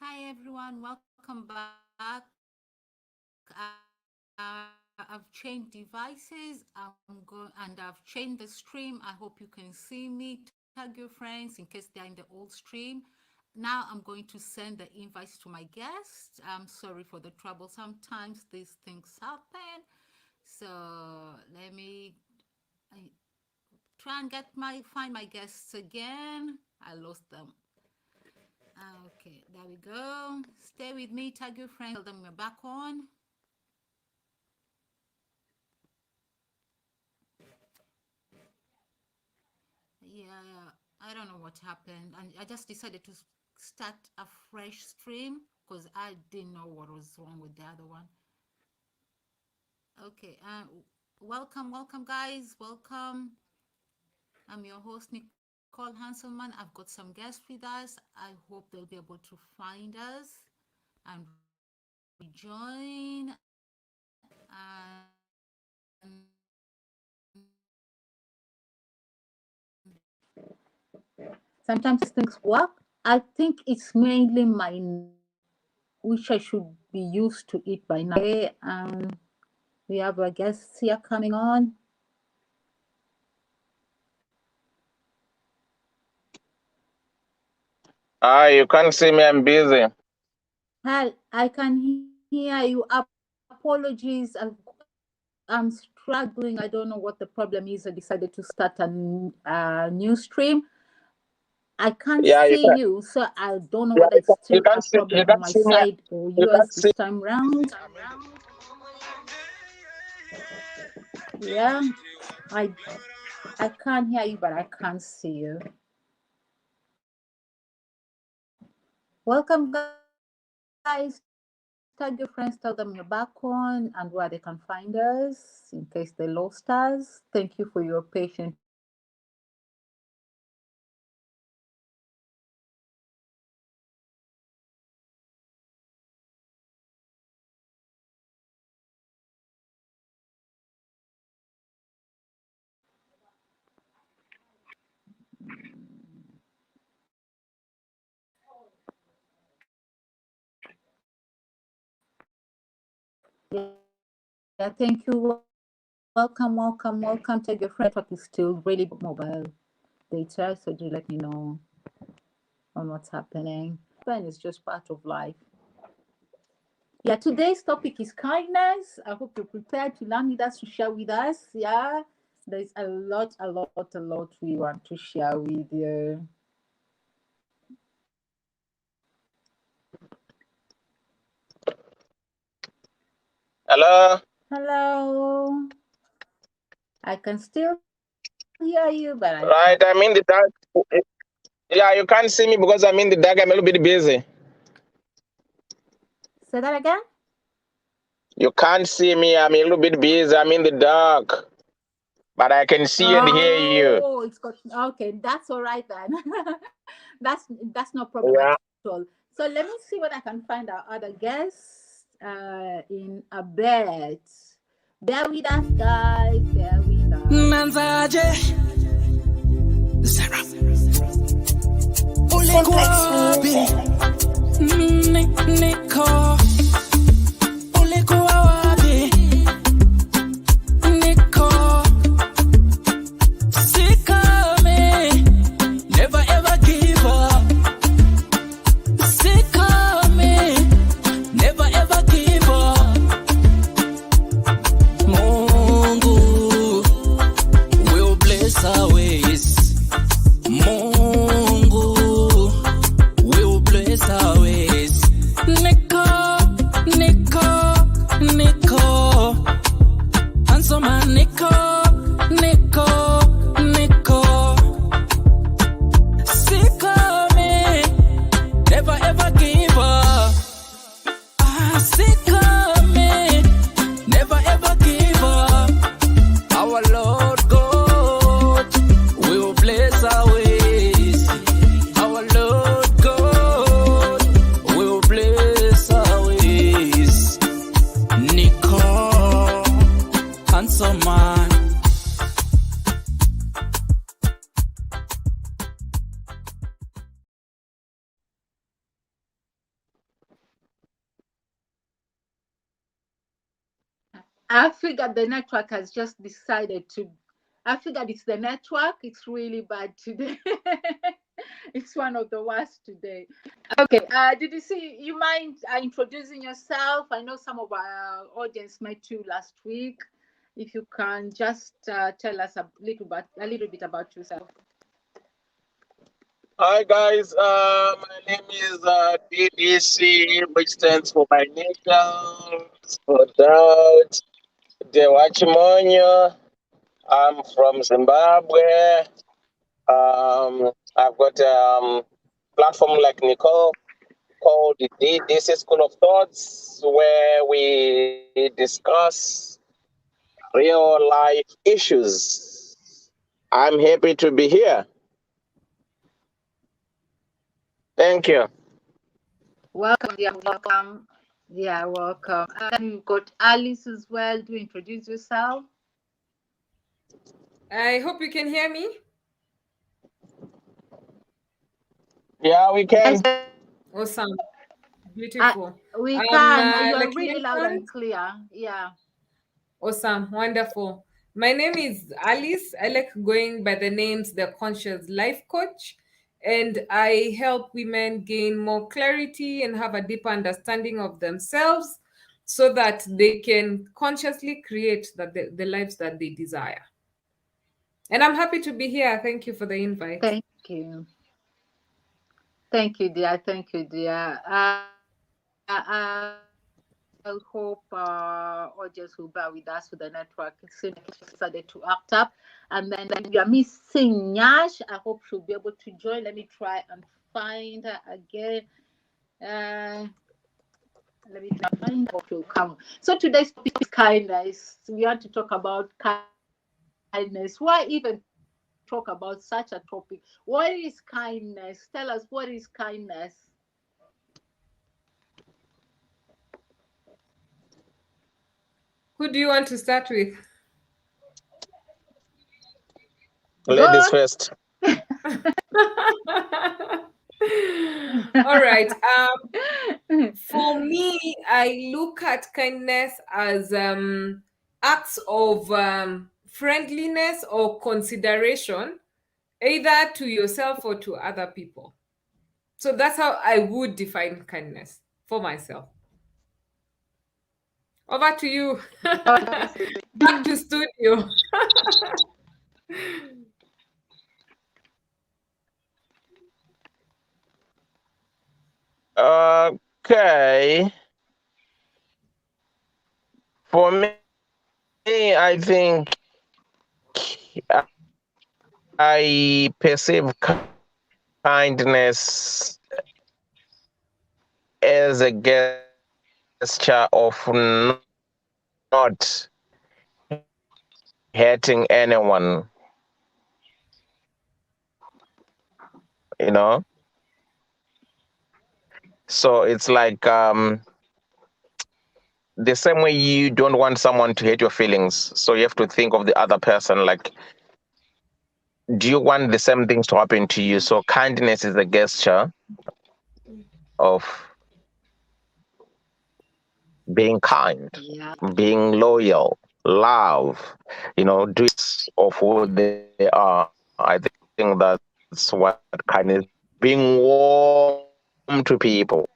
Hi everyone, welcome back. I've changed devices. I've changed the stream. I hope you can see me. Tag your friends in case they're in the old stream. Now I'm going to send the invites to my guests. I'm sorry for the trouble. Sometimes these things happen. So let me try and find my guests again. I lost them. Okay, there we go. Stay with me, tag your friends, tell them we're back on. Yeah, I don't know what happened. And I just decided to start a fresh stream because I didn't know what was wrong with the other one. Okay, welcome guys, welcome. I'm your host, Nicole Hanselman. I've got some guests with us. I hope they'll be able to find us and rejoin. Sometimes things work. I think it's mainly which I should be used to it by now. Okay, we have our guests here coming on. You can't see me, I'm busy. Hi, I can hear you. Apologies, I'm struggling. I don't know what the problem is. I decided to start a new stream. I can't see you, so I don't know whether it's still a problem on my side or yours this time round. Yeah, I can't hear you, but I can't see you. Welcome, guys. Tag your friends, tell them you're back on and where they can find us in case they lost us. Thank you for your patience. Yeah, thank you. Welcome. Tag your friend. Network is still really mobile data, so do let me know on what's happening. And it's just part of life. Yeah, today's topic is kindness. I hope you're prepared to learn with us, to share with us. Yeah, there's a lot we want to share with you. Hello. I can still hear you, but I'm in the dark. Yeah, you can't see me because I'm in the dark. I'm a little bit busy. Say that again? You can't see me. I'm a little bit busy. I'm in the dark. But I can see and hear you. Oh, it's got okay. That's all right then. that's no problem at all. So let me see what I can find our other guests in a bit. Bear with us, guys. Bear with us. Mungu will bless our ways. Nicole. I figured the network has just decided to. I figured it's the network. It's really bad today. It's one of the worst today. Okay. Did you see? You mind introducing yourself? I know some of our audience met you last week. If you can just tell us a little bit about yourself. Hi guys, my name is DDC, which stands for my initials, for doubt, Dewachimonyo. I'm from Zimbabwe. I've got platform like Nicole called the DDC School of Thoughts, where we discuss real life issues. I'm happy to be here. Thank you. Welcome, dear. Welcome. Yeah, welcome. And we've got Alice as well. Do introduce yourself. I hope you can hear me. Yeah, we can. Awesome. Beautiful. We can. You are Like really loud mentioned, and clear. Yeah. awesome, wonderful. My name is Alice. I like going by the names The Conscious Life Coach, and I help women gain more clarity and have a deeper understanding of themselves so that they can consciously create the lives that they desire. And I'm happy to be here. Thank you for the invite. Thank you. Thank you, dear. Thank you, dear. I hope audience will bear with us with the network. It seems like it started to act up. And then we are missing Nyash. I hope she'll be able to join. Let me try and find her again. Let me try and find her. Hope she'll come. So today's topic is kindness. We want to talk about kindness. Why even talk about such a topic? What is kindness? Tell us, what is kindness? Who do you want to start with? Ladies first. All right. For me, I look at kindness as acts of friendliness or consideration, either to yourself or to other people. So that's how I would define kindness for myself. Over to you. Back to studio. Okay. For me, I think I perceive kindness as a gesture of not hurting anyone, you know? So it's like the same way you don't want someone to hurt your feelings. So you have to think of the other person like, do you want the same things to happen to you? So kindness is a gesture of being kind, Yeah. being loyal, love, do of who they are. I think that's what kindness, being warm to people.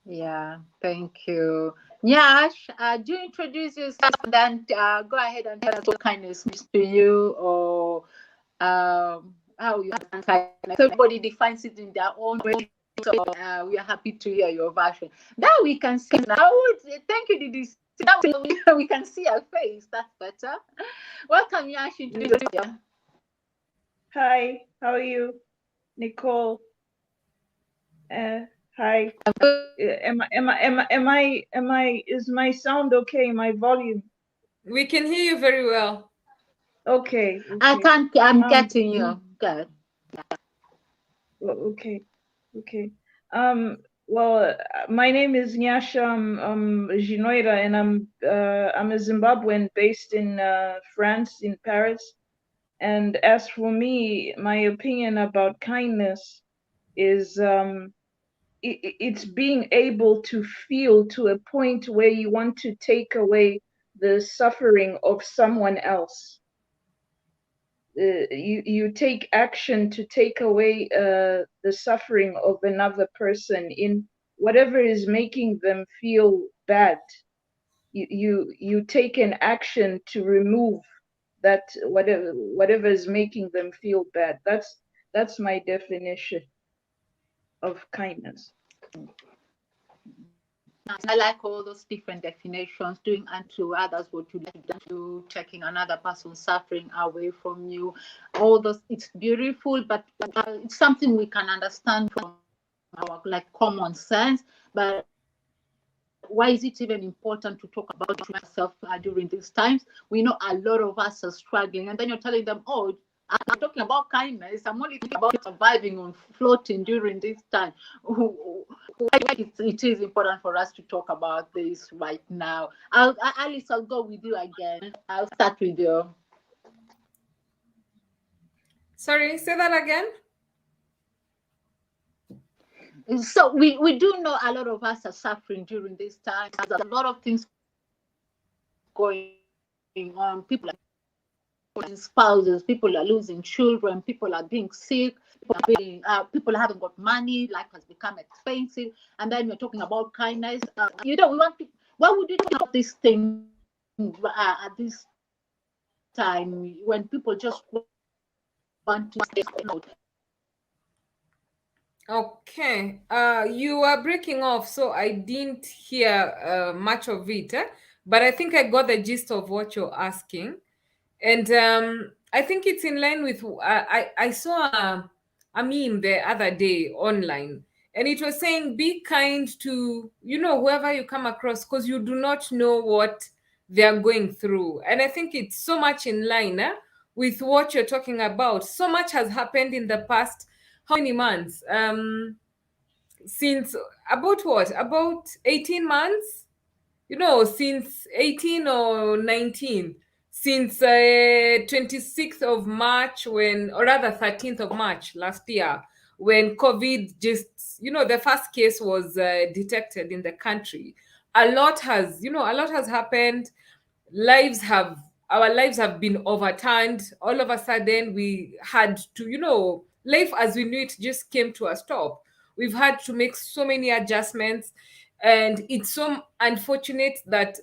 Yeah, thank you. Nyash, do you introduce yourself and then go ahead and tell us what kindness means to you, or how you understand kindness. So everybody defines it in their own way. So we are happy to hear your version. Now we can see now. Thank you, Didi. Now we can see your face. That's better. Welcome, Nyash. Introduce yourself. Hi, how are you, Nicole? Hi. Is my sound okay? My volume? We can hear you very well. Okay. I can't. I'm getting you. Good. Okay. Well, my name is Nyasham Ginoira, and I'm a Zimbabwean based in France, in Paris. And as for me, my opinion about kindness is it's being able to feel to a point where you want to take away the suffering of someone else. You take action to take away the suffering of another person in whatever is making them feel bad. You take an action to remove that whatever is making them feel bad. That's my definition of kindness. I like all those different definitions, doing unto others what you like to do, taking another person's suffering away from you. All those, it's beautiful, but it's something we can understand from our like common sense. But why is it even important to talk about yourself during these times? We know a lot of us are struggling, and then you're telling them, "Oh, I'm talking about kindness. I'm only thinking about surviving on floating during this time." Why it is important for us to talk about this right now. Alice, I'll go with you again. I'll start with you. Sorry, say that again. So we do know a lot of us are suffering during this time. There's a lot of things going on. People are losing spouses, people are losing children, people are being sick, people haven't got money, life has become expensive, and then we're talking about kindness. We want to. Why would you talk about this thing at this time when people just want to stay out? Okay. You are breaking off, so I didn't hear much of it. But I think I got the gist of what you're asking. And I think it's in line with I saw a meme the other day online, and it was saying be kind to whoever you come across, because you do not know what they are going through. And I think it's so much in line with what you're talking about. So much has happened in the past how many months, since about 18 months, since 18 or 19, since 26th of March, or rather 13th of March last year, when COVID just, the first case was detected in the country. A lot has happened. lives have our lives have been overturned. All of a sudden we had to, life as we knew it just came to a stop. We've had to make so many adjustments, and it's so unfortunate that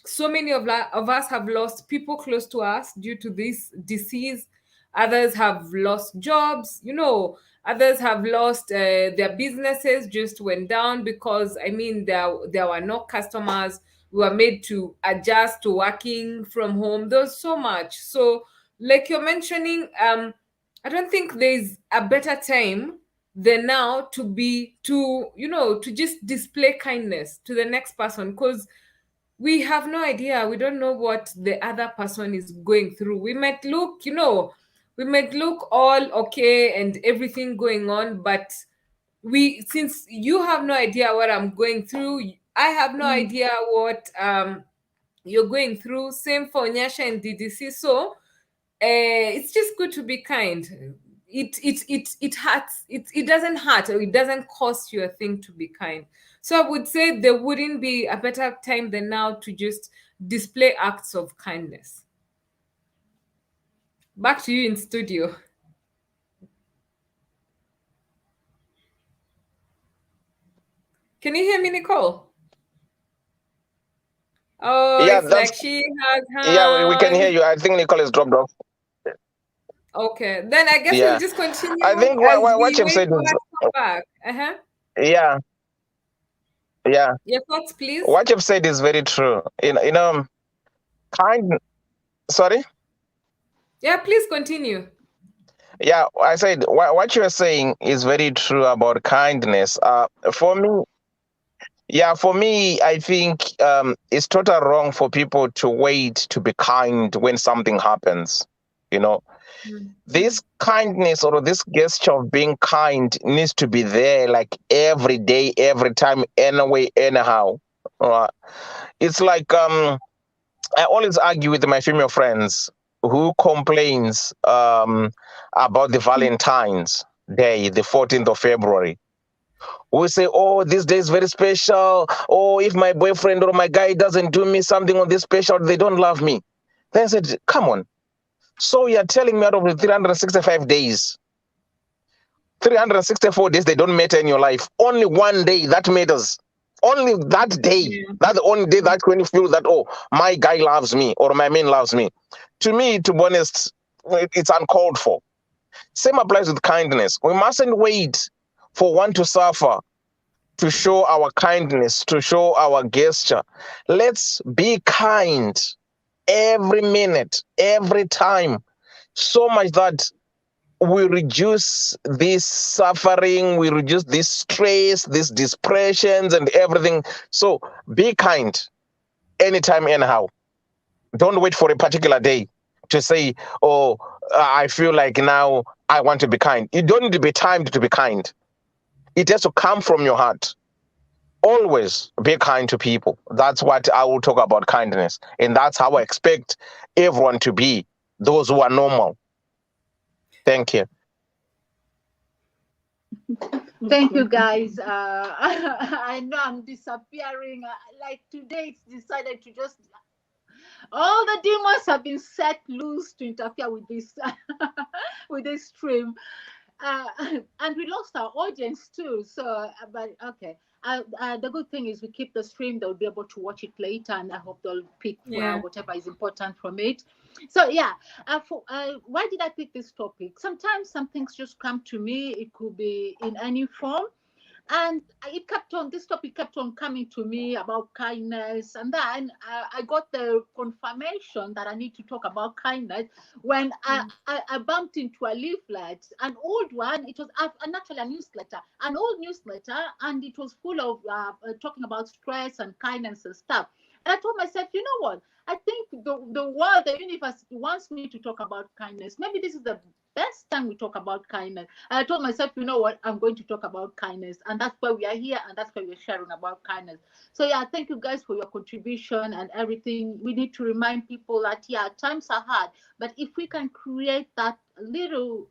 so many of us have lost people close to us due to this disease. Others have lost jobs, others have lost their businesses just went down, because I mean there were no customers. We were made to adjust to working from home. There's so much. So like you're mentioning, I don't think there's a better time than now to just display kindness to the next person, because we have no idea. We don't know what the other person is going through. We might look all okay and everything going on, but since you have no idea what I'm going through, I have no idea what you're going through. Same for Nyasha and DDC. So it's just good to be kind. It hurts. It doesn't hurt, or it doesn't cost you a thing to be kind. So I would say there wouldn't be a better time than now to just display acts of kindness. Back to you in studio. Can you hear me, Nicole? Oh, Yeah, it's that's like she has yeah. We can hear hung. you. I think Nicole is dropped off. Okay, then I guess we'll Yeah, just I continue think as what we you've wait said for her is to come back. Uh-huh. yeah, yeah. Your thoughts, please. What you've said is very true. Kind. Sorry. Yeah, please continue. Yeah, I said what you're saying is very true about kindness. For me, yeah, for me, I think it's total wrong for people to wait to be kind when something happens. You know, Mm. this kindness or this gesture of being kind needs to be there like every day, every time, anyway, anyhow. Uh, it's like I always argue with my female friends who complains about the Valentine's Day, the 14th of February. We say, oh, this day is very special. Oh, if my boyfriend or my guy doesn't do me something on this special, they don't love me. Then I said, come on. So you're telling me out of the 365 days, 364 days, they don't matter in your life. Only one day that matters. Only that day. Yeah. That's the only day that when you feel that, oh, my guy loves me or my man loves me. To me, to be honest, it's uncalled for. Same applies with kindness. We mustn't wait for one to suffer to show our kindness, to show our gesture. Let's be kind every minute, every time, so much that we reduce this suffering, we reduce this stress, these depressions, and everything. So be kind anytime, anyhow. Don't wait for a particular day to say, oh, I feel like now I want to be kind. You don't need to be timed to be kind. It has to come from your heart. Always be kind to people. That's what I will talk about kindness. And that's how I expect everyone to be, those who are normal. Thank you. Thank you, guys. I know I'm disappearing. Like today, it's decided to just all the demons have been set loose to interfere with this with this stream. uh, and we lost our audience too. So, but okay. The good thing is we keep the stream. They'll be able to watch it later, and I hope they'll pick Yeah. whatever is important from it. So yeah, why did I pick this topic? Sometimes some things just come to me. It could be in any form, and it kept on, this topic kept on coming to me about kindness, and then I got the confirmation that I need to talk about kindness when I bumped into a leaflet, an old one. It was actually a newsletter, an old newsletter, and it was full of talking about stress and kindness and stuff. And I told myself, you know what, I think the world, the universe wants me to talk about kindness. Maybe this is the best time we talk about kindness. And I told myself, you know what, I'm going to talk about kindness. And that's why we are here, and that's why we're sharing about kindness. So, yeah, thank you guys for your contribution and everything. We need to remind people that, yeah, times are hard. But if we can create that little,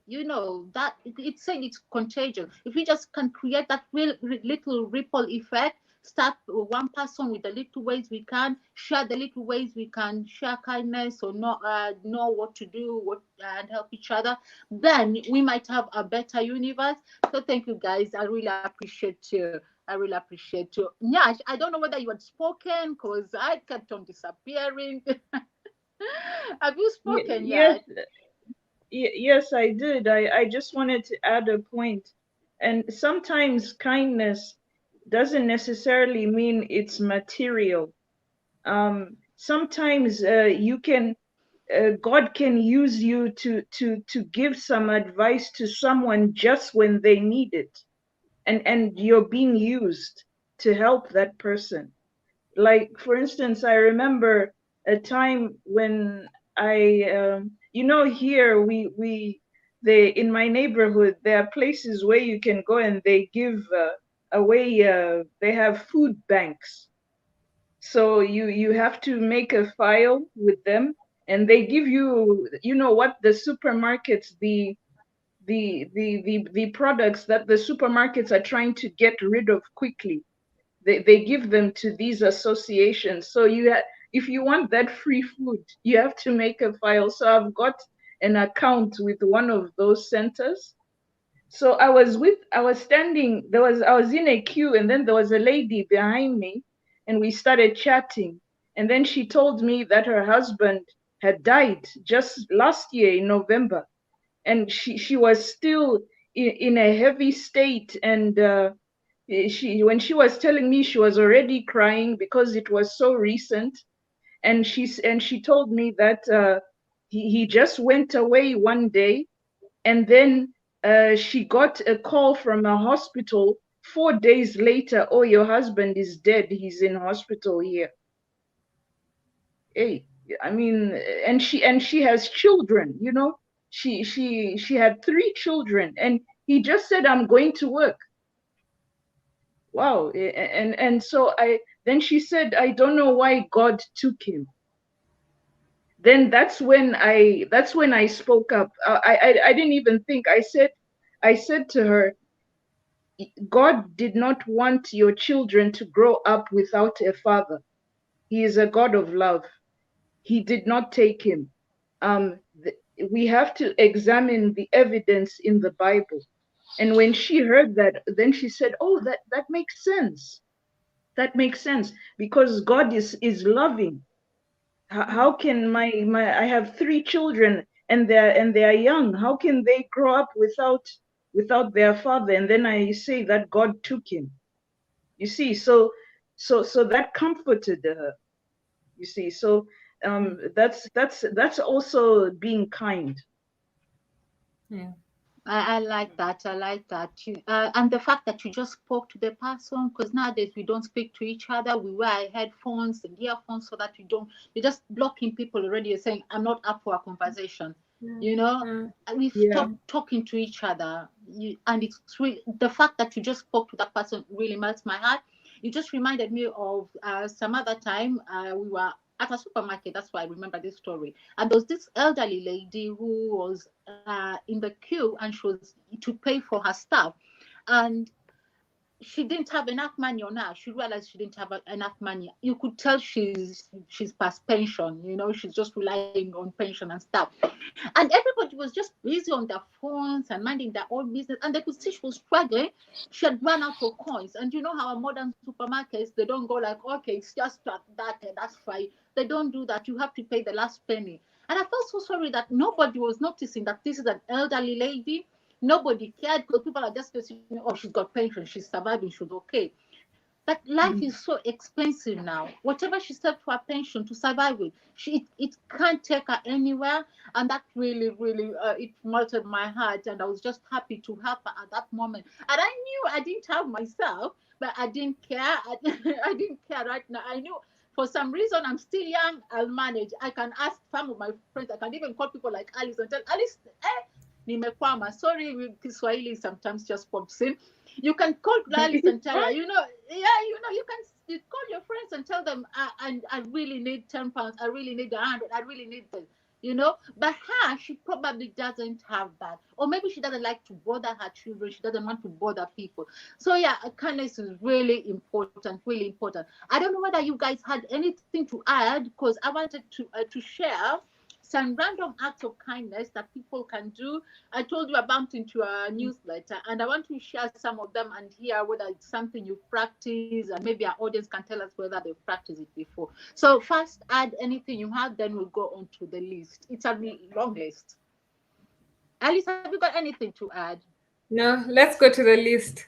that it's saying it's contagious. If we just can create that little ripple effect, start one person with the little ways we can share, the little ways we can share kindness, or not know what to do, and help each other, then we might have a better universe. So thank you guys. I really appreciate you. I really appreciate you. Nyash, I don't know whether you had spoken because I kept on disappearing. Have you spoken Yes, yet? yes, I did. I just wanted to add a point. And sometimes kindness doesn't necessarily mean it's material. Sometimes God can use you to give some advice to someone just when they need it, and you're being used to help that person. Like, for instance, I remember a time when here they in my neighborhood, there are places where you can go and they give away, they have food banks. So you have to make a file with them, and they give you, what the supermarkets, the products that the supermarkets are trying to get rid of quickly, they give them to these associations. So if you want that free food, you have to make a file. So I've got an account with one of those centers. So I was standing, I was in a queue, and then there was a lady behind me, and we started chatting. And then she told me that her husband had died just last year in November. And she was still in a heavy state. And when she was telling me, she was already crying because it was so recent. And she told me that he just went away one day, and then she got a call from a hospital 4 days later. Oh, your husband is dead. He's in hospital here. Hey, I mean, and she has children. She had 3 children, and he just said, "I'm going to work." Wow. And so then she said, "I don't know why God took him." Then that's when I spoke up. I didn't even think. I said to her, God did not want your children to grow up without a father. He is a God of love. He did not take him. We have to examine the evidence in the Bible. And when she heard that, then she said, "Oh, that makes sense. That makes sense because God is loving. How can my I have 3 children and they're young. How can they grow up without their father?" And then I say that God took him. You see, so that comforted her. You see, so that's also being kind. Yeah. I like that. I like that. And the fact that you just spoke to the person, because nowadays we don't speak to each other. We wear headphones and earphones so that you're just blocking people already. You're saying, I'm not up for a conversation. You know, Mm. and we've Yeah. stopped talking to each other. And it's really the fact that you just spoke to that person really melts my heart. You just reminded me of some other time we were at a supermarket. That's why I remember this story. And there was this elderly lady who was in the queue and she was to pay for her stuff. And she didn't have enough money on her. She realized she didn't have enough money. You could tell she's past pension, she's just relying on pension and stuff. And everybody was just busy on their phones and minding their own business. And they could see she was struggling. She had run out of coins. And you know how modern supermarkets, they don't go like, okay, it's just that, that's fine. They don't do that. You have to pay the last penny. And I felt so sorry that nobody was noticing that this is an elderly lady. Nobody cared because people are just assuming, oh, she's got pension, she's surviving, she's okay. But life is so expensive now. Whatever she saved for her pension to survive with, it can't take her anywhere. And that really, really, it melted my heart. And I was just happy to help her at that moment. And I knew I didn't have myself, but I didn't care. I didn't care right now. I knew for some reason I'm still young. I'll manage. I can ask some of my friends. I can even call people like Alice and tell Alice, nimekwama. Sorry, Kiswahili sometimes just pops in. You can call Alice and tell her, you call your friends and tell them, I really need £10, I really need 100, I really need this, But her, she probably doesn't have that. Or maybe she doesn't like to bother her children, she doesn't want to bother people. So yeah, kindness is really important, really important. I don't know whether you guys had anything to add, because I wanted to share some random acts of kindness that people can do. I told you about into a newsletter, and I want to share some of them and hear whether it's something you practice, and maybe our audience can tell us whether they've practiced it before. So first, add anything you have, then we'll go on to the list. It's a long list. Alice, have you got anything to add? No, let's go to the list.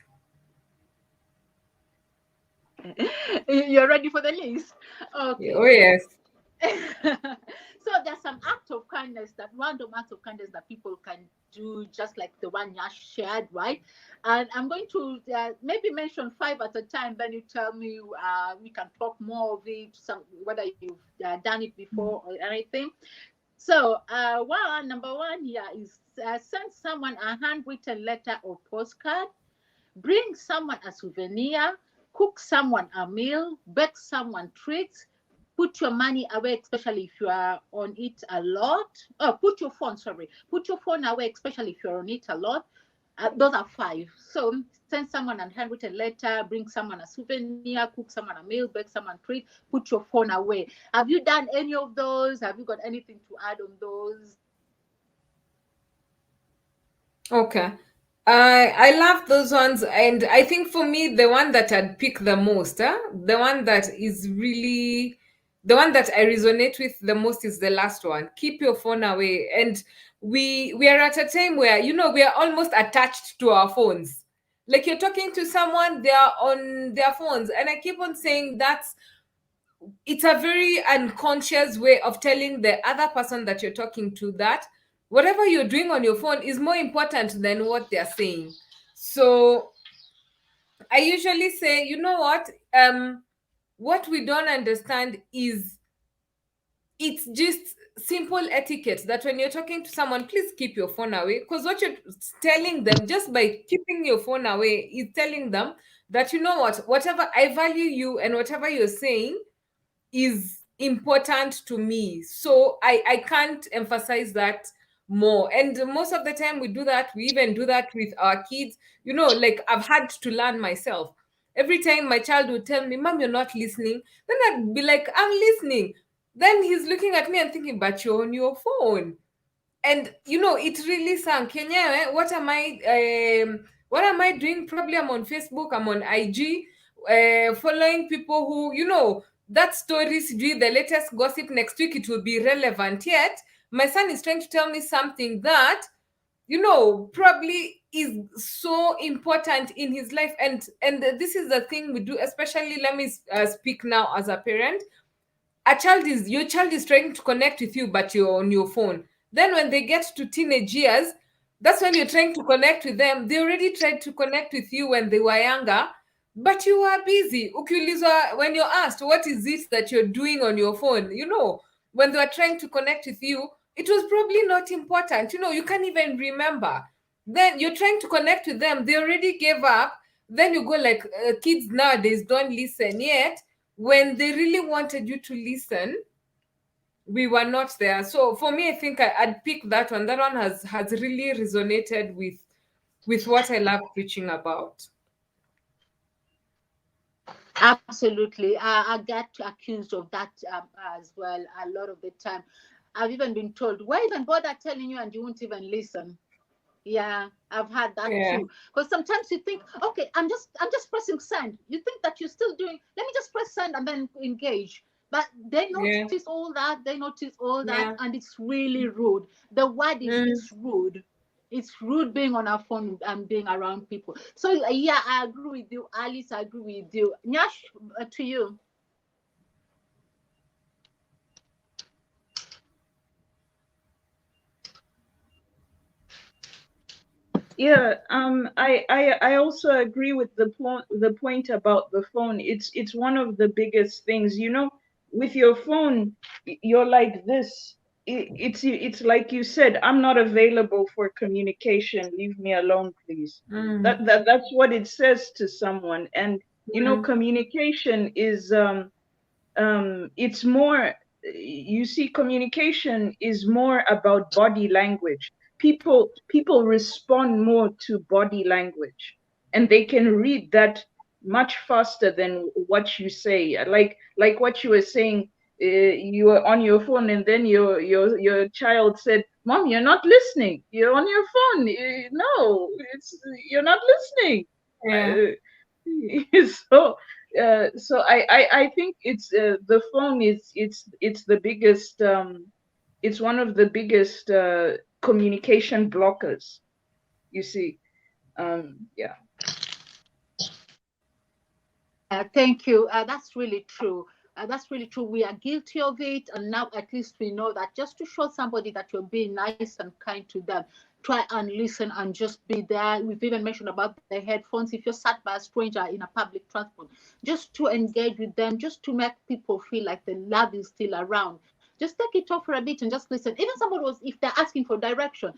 You're ready for the list? Oh, Okay. yes. So there's some acts of kindness, that random acts of kindness that people can do, just like the one Yash shared, right? And I'm going to maybe mention 5 at a time. Then you tell me, we can talk more of it, whether you've done it before or anything. So, number one here is send someone a handwritten letter or postcard, bring someone a souvenir, cook someone a meal, bake someone treats, put your money away, especially if you are on it a lot. Oh, put your phone away, especially if you're on it a lot. Those are 5. So send someone a handwritten letter, bring someone a souvenir, cook someone a meal, bake someone treat, put your phone away. Have you done any of those? Have you got anything to add on those? Okay. I love those ones, and I think for me, the one that I'd pick the most, the one that is really the one that I resonate with the most is the last one. Keep your phone away. And we are at a time where we are almost attached to our phones. Like you're talking to someone, they are on their phones, and I keep on saying it's a very unconscious way of telling the other person that you're talking to that whatever you're doing on your phone is more important than what they're saying. So I usually say, what we don't understand is it's just simple etiquette that when you're talking to someone, please keep your phone away. Because what you're telling them just by keeping your phone away is telling them that, whatever I value you and whatever you're saying is important to me. So I can't emphasize that more. And most of the time we do that, we even do that with our kids. Like I've had to learn myself. Every time my child would tell me, "Mom, you're not listening," then I'd be like, "I'm listening." Then he's looking at me and thinking, "But you're on your phone." And it really sank. Kenya, what am I doing? Probably I'm on Facebook, I'm on IG, following people who, that stories do the latest gossip. Next week it will be relevant. Yet my son is trying to tell me something that probably is so important in his life. And this is the thing we do, especially, let me speak now as a parent. Your child is trying to connect with you, but you're on your phone. Then when they get to teenage years, that's when you're trying to connect with them. They already tried to connect with you when they were younger, but you were busy. Ukiulizwa, when you're asked what is it that you're doing on your phone, when they were trying to connect with you, it was probably not important. You can't even remember. Then you're trying to connect with them, they already gave up. Then you go like, kids nowadays don't listen. Yet when they really wanted you to listen, we were not there. So for me, I think I'd pick that one. That one has really resonated with what I love preaching about. Absolutely. I get accused of that as well a lot of the time. I've even been told, why even bother telling you and you won't even listen? Yeah, I've had that Yeah, too. Because sometimes you think, okay, I'm just pressing send. You think that you're still doing, let me just press send and then engage. But they yeah, notice all that, yeah. and it's really rude. The word is Mm. it's rude. It's rude being on our phone and being around people. So yeah, I agree with you, Alice. I agree with you. Nyash, to you. Yeah, I also agree with the point about the phone. It's one of the biggest things. With your phone, you're like this. It's like you said, I'm not available for communication. Leave me alone, please. Mm. That's what it says to someone. And Mm. communication is it's more, you see, communication is more about body language. People respond more to body language, and they can read that much faster than what you say. Like what you were saying, you were on your phone, and then your child said, "Mom, you're not listening, you're on your phone." No, it's you're not listening. Yeah. So I think it's the phone is it's the biggest, it's one of the biggest communication blockers, you see. Yeah. Yeah, thank you. That's really true. That's really true. We are guilty of it, and now at least we know that just to show somebody that you're being nice and kind to them, try and listen and just be there. We've even mentioned about the headphones. If you're sat by a stranger in a public transport, just to engage with them, just to make people feel like the love is still around. Just take it off for a bit and just listen. Even somebody was, if they're asking for direction,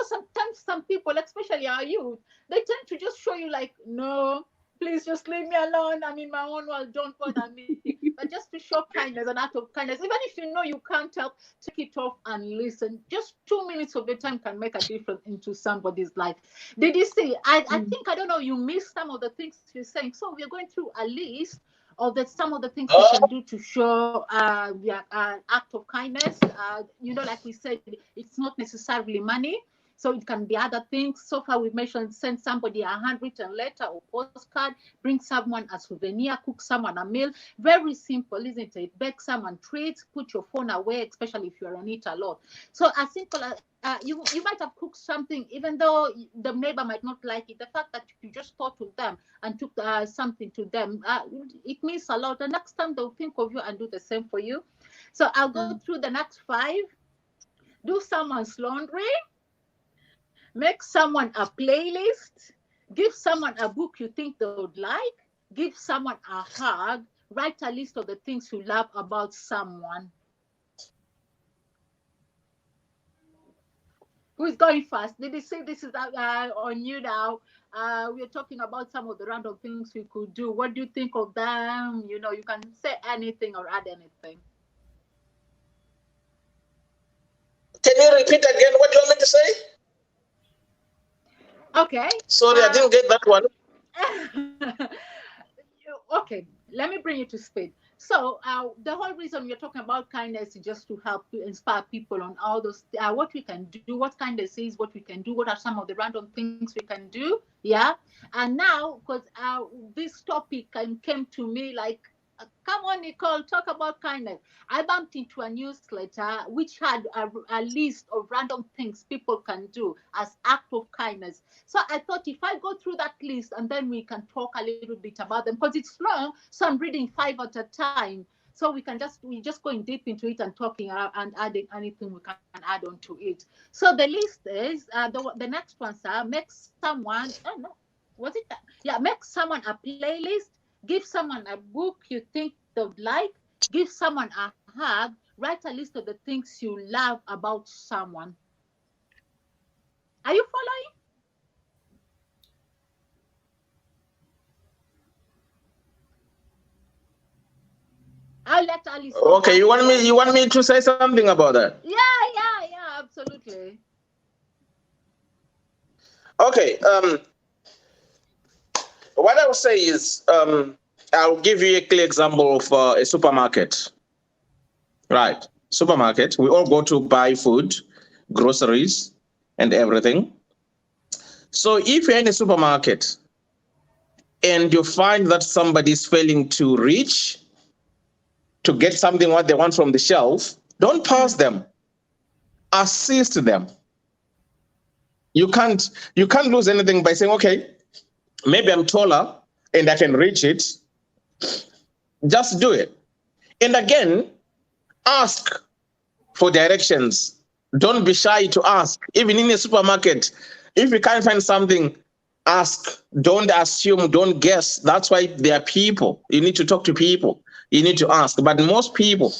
sometimes some people, especially our youth, they tend to just show you like, no, please just leave me alone. I'm in my own world. Don't bother me. But just to show kindness, an act of kindness, even if you know you can't help, take it off and listen. Just 2 minutes of your time can make a difference into somebody's life. Did you see? I Mm. think, I don't know, you missed some of the things you're saying. So we're going through a list of some of the things we can Oh, do to show yeah, an act of kindness. Like we said, it's not necessarily money. So it can be other things. So far, we've mentioned send somebody a handwritten letter or postcard, bring someone a souvenir, cook someone a meal. Very simple, isn't it? Bake someone treats, put your phone away, especially if you're on it a lot. So as simple as you might have cooked something, even though the neighbor might not like it. The fact that you just thought of them and took something to them, it means a lot. The next time they'll think of you and do the same for you. So I'll go Mm. through the next 5. Do someone's laundry, make someone a playlist, give someone a book you think they would like, give someone a hug, write a list of the things you love about someone. Who's going first? Did you see this is on you now? We're talking about some of the random things we could do. What do you think of them? You can say anything or add anything. Can you repeat again what you want me to say? Okay. Sorry, I didn't get that one. Okay, let me bring you to speed. So, the whole reason we're talking about kindness is just to help to inspire people on all those what we can do, what kindness is, what we can do, what are some of the random things we can do. Yeah, and now because this topic came to me like, come on, Nicole, talk about kindness. I bumped into a newsletter which had a list of random things people can do as act of kindness. So I thought if I go through that list and then we can talk a little bit about them because it's long, so I'm reading 5 at a time. So we just going deep into it and talking and adding anything we can add on to it. So the list is the next one, sir. Make someone. Oh no, was it? Yeah, make someone a playlist. Give someone a book you think they'd like. Give someone a hug. Write a list of the things you love about someone. Are you following? I'll let Alice go Okay, you want me to say something about that? Yeah, absolutely. Okay, what I will say is, I'll give you a clear example of a supermarket. Right, supermarket. We all go to buy food, groceries, and everything. So if you're in a supermarket and you find that somebody is failing to reach to get something what they want from the shelf, don't pass them. Assist them. You can't lose anything by saying, okay, maybe I'm taller and I can reach it. Just do it. And again, ask for directions. Don't be shy to ask. Even in a supermarket, if you can't find something, ask. Don't assume, don't guess. That's why there are people. You need to talk to people. You need to ask. But most people,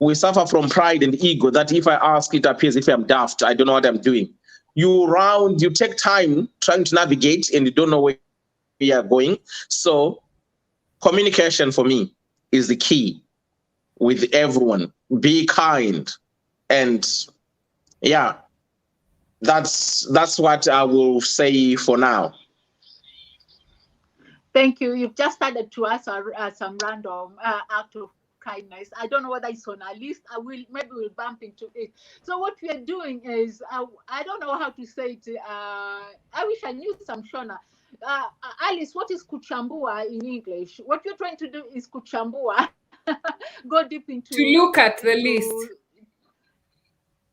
we suffer from pride and ego that if I ask, it appears if I'm daft, I don't know what I'm doing. You take time trying to navigate and you don't know where you are going. So communication for me is the key with everyone. Be kind. And yeah, that's what I will say for now. Thank you. You've just added to us some random act of kindness. I don't know whether it's on our list. Maybe we'll bump into it. So what we are doing is I don't know how to say it. I wish I knew some Shona. Alice, what is kuchambua in English? What you're trying to do is kuchambua. Go deep into To look at the list.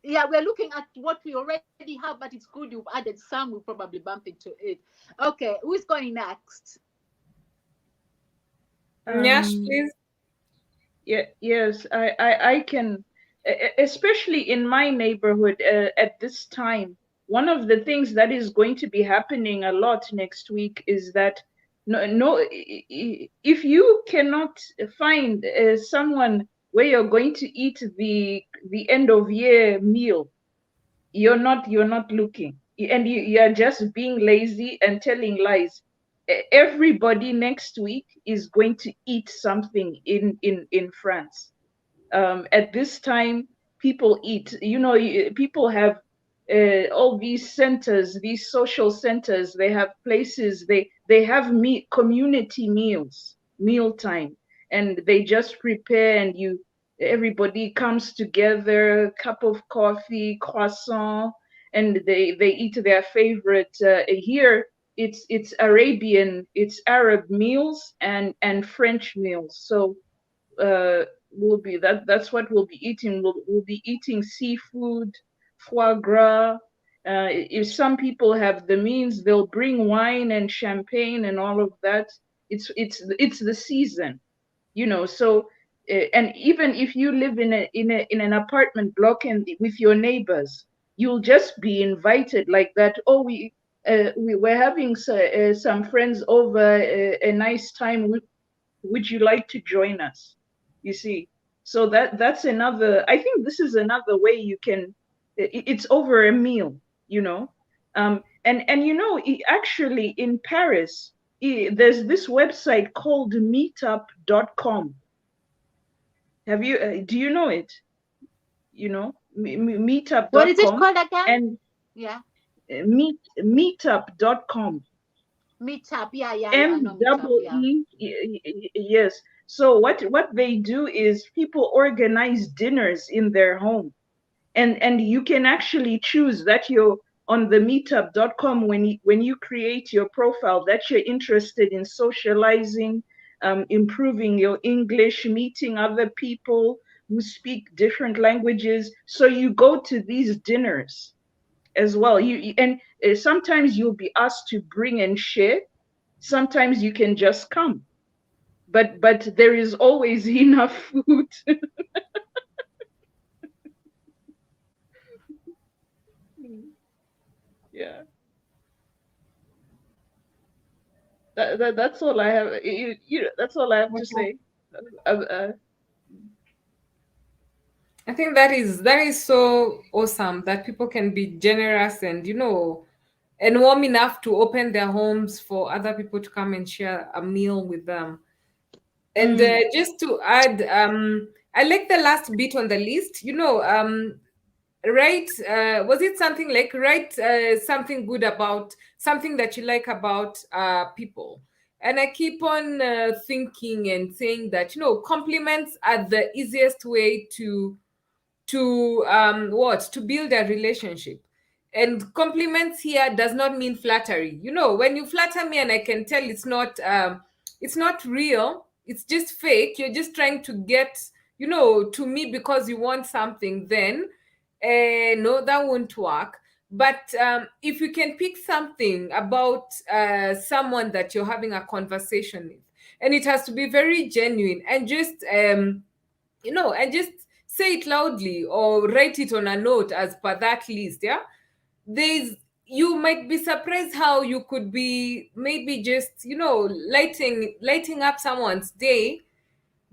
Yeah, we're looking at what we already have, but it's good you've added some. We'll probably bump into it. Okay, who's going next? Nyash, please. Yes, I can, especially in my neighborhood at this time. One of the things that is going to be happening a lot next week is that if you cannot find someone where you're going to eat the end of year meal, you're not looking, and you're just being lazy and telling lies. Everybody next week is going to eat something in France. At this time, people eat. People have all these centers, these social centers. They have places. They have community meals, mealtime, and they just prepare, and everybody comes together, cup of coffee, croissant, and they eat their favorite. Here, it's Arabian, it's Arab meals and French meals. So that's what we'll be eating. We'll be eating seafood, foie gras. If some people have the means, they'll bring wine and champagne and all of that. It's the season, So and even if you live in an apartment block and with your neighbors, you'll just be invited like that. Oh, we're having some friends over, a nice time. Would you like to join us? You see, so that's another. I think this is another way you can. It's over a meal, and actually in Paris, there's this website called meetup.com. Do you know it? What is it meetup.com called again? and Yeah. meetup.com. Meetup. Yeah, yeah, yeah. I know M Meetup. double Yeah. E, yes. So what they do is people organize dinners in their home, and you can actually choose that you're on the meetup.com when you create your profile that you're interested in socializing, improving your English, meeting other people who speak different languages. So you go to these dinners as well. And sometimes you'll be asked to bring and share. Sometimes you can just come, but there is always enough food. Yeah, that's all I have. That's all I have to say. Uh, uh, I think that is so awesome that people can be generous and and warm enough to open their homes for other people to come and share a meal with them. And mm, just to add, I like the last bit on the list. Write, was it something like write something good about something that you like about people? And I keep on thinking and saying that compliments are the easiest way to build a relationship. And compliments here does not mean flattery. When you flatter me and I can tell it's not real, it's just fake, you're just trying to get to me because you want something, then no, that won't work. But if you can pick something about someone that you're having a conversation with, and it has to be very genuine, and just say it loudly or write it on a note as per that list. Yeah, there's you might be surprised how you could be maybe just lighting up someone's day,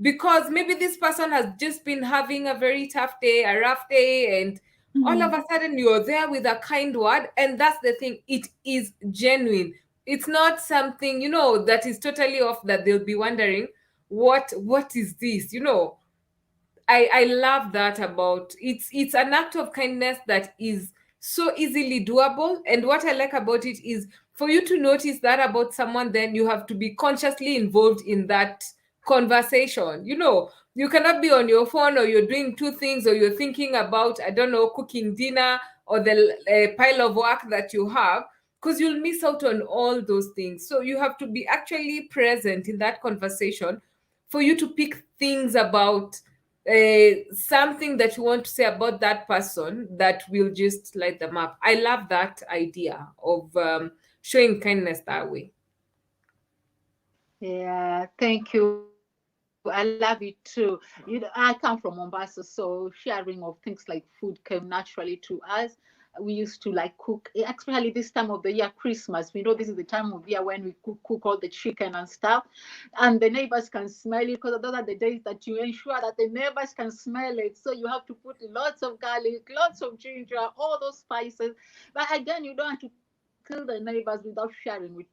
because maybe this person has just been having a very tough day, a rough day, and all of mm, a sudden you're there with a kind word. And that's the thing, it is genuine. It's not something that is totally off, that they'll be wondering what is this. I love that about it's an act of kindness that is so easily doable. And what I like about it is, for you to notice that about someone, then you have to be consciously involved in that conversation. You cannot be on your phone, or you're doing two things, or you're thinking about, I don't know, cooking dinner, or the pile of work that you have, because you'll miss out on all those things. So you have to be actually present in that conversation for you to pick things about something that you want to say about that person that will just light them up. I love that idea of showing kindness that way. Yeah, thank you. I love it too. I come from Mombasa, so sharing of things like food came naturally to us. We used to like cook, especially this time of the year, Christmas. We know this is the time of year when we cook all the chicken and stuff, and the neighbors can smell it, because those are the days that you ensure that the neighbors can smell it. So you have to put lots of garlic, lots of ginger, all those spices. But again, you don't want to kill the neighbors without sharing with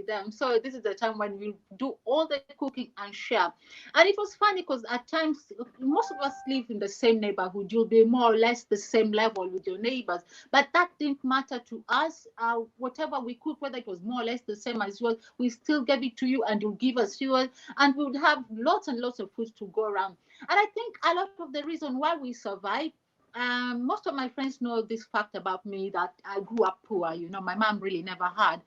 them. So this is the time when we do all the cooking and share. And it was funny because at times most of us live in the same neighborhood. You'll be more or less the same level with your neighbors, but that didn't matter to us. Whatever we cooked, whether it was more or less the same as yours, we still gave it to you, and you'll give us yours, and we would have lots and lots of food to go around. And I think a lot of the reason why we survive, most of my friends know this fact about me, that I grew up poor. My mom really never had.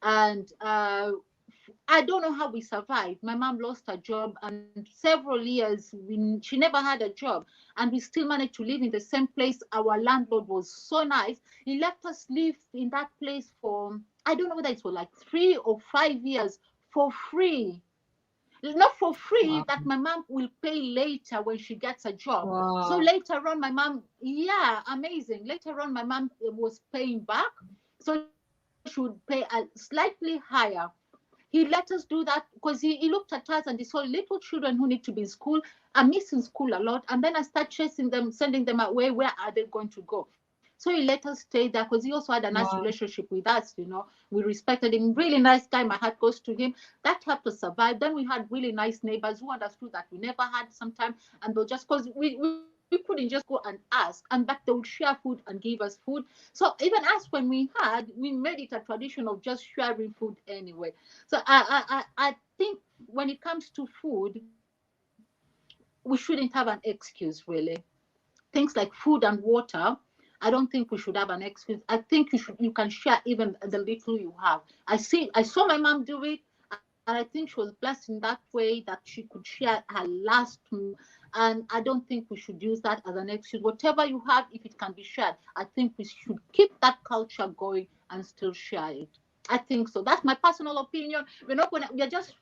And I don't know how we survived. My mom lost her job, and several years she never had a job, and we still managed to live in the same place. Our landlord was so nice. He let us live in that place for, I don't know whether it was like 3 or 5 years, for free. Not for free, Wow. that my mom will pay later when she gets a job. So Wow. later on, my mom, yeah, amazing. Later on, my mom was paying back. So she would pay a slightly higher. He let us do that because he looked at us and he saw little children who need to be in school are missing school a lot. And then I start chasing them, sending them away. Where are they going to go? So he let us stay there because he also had a nice Wow. relationship with us. We respected him. Really nice guy. My heart goes to him. That helped us survive. Then we had really nice neighbors who understood that we never had sometimes. And they'll just, because we we couldn't just go and ask, and but they would share food and give us food. So even us, when we made it a tradition of just sharing food anyway. So I think when it comes to food, we shouldn't have an excuse really. Things like food and water, I don't think we should have an excuse. I think you can share even the little you have. I saw my mom do it, and I think she was blessed in that way that she could share her last meal. And I don't think we should use that as an excuse. Whatever you have, if it can be shared, I think we should keep that culture going and still share it. I think so. That's my personal opinion. We're just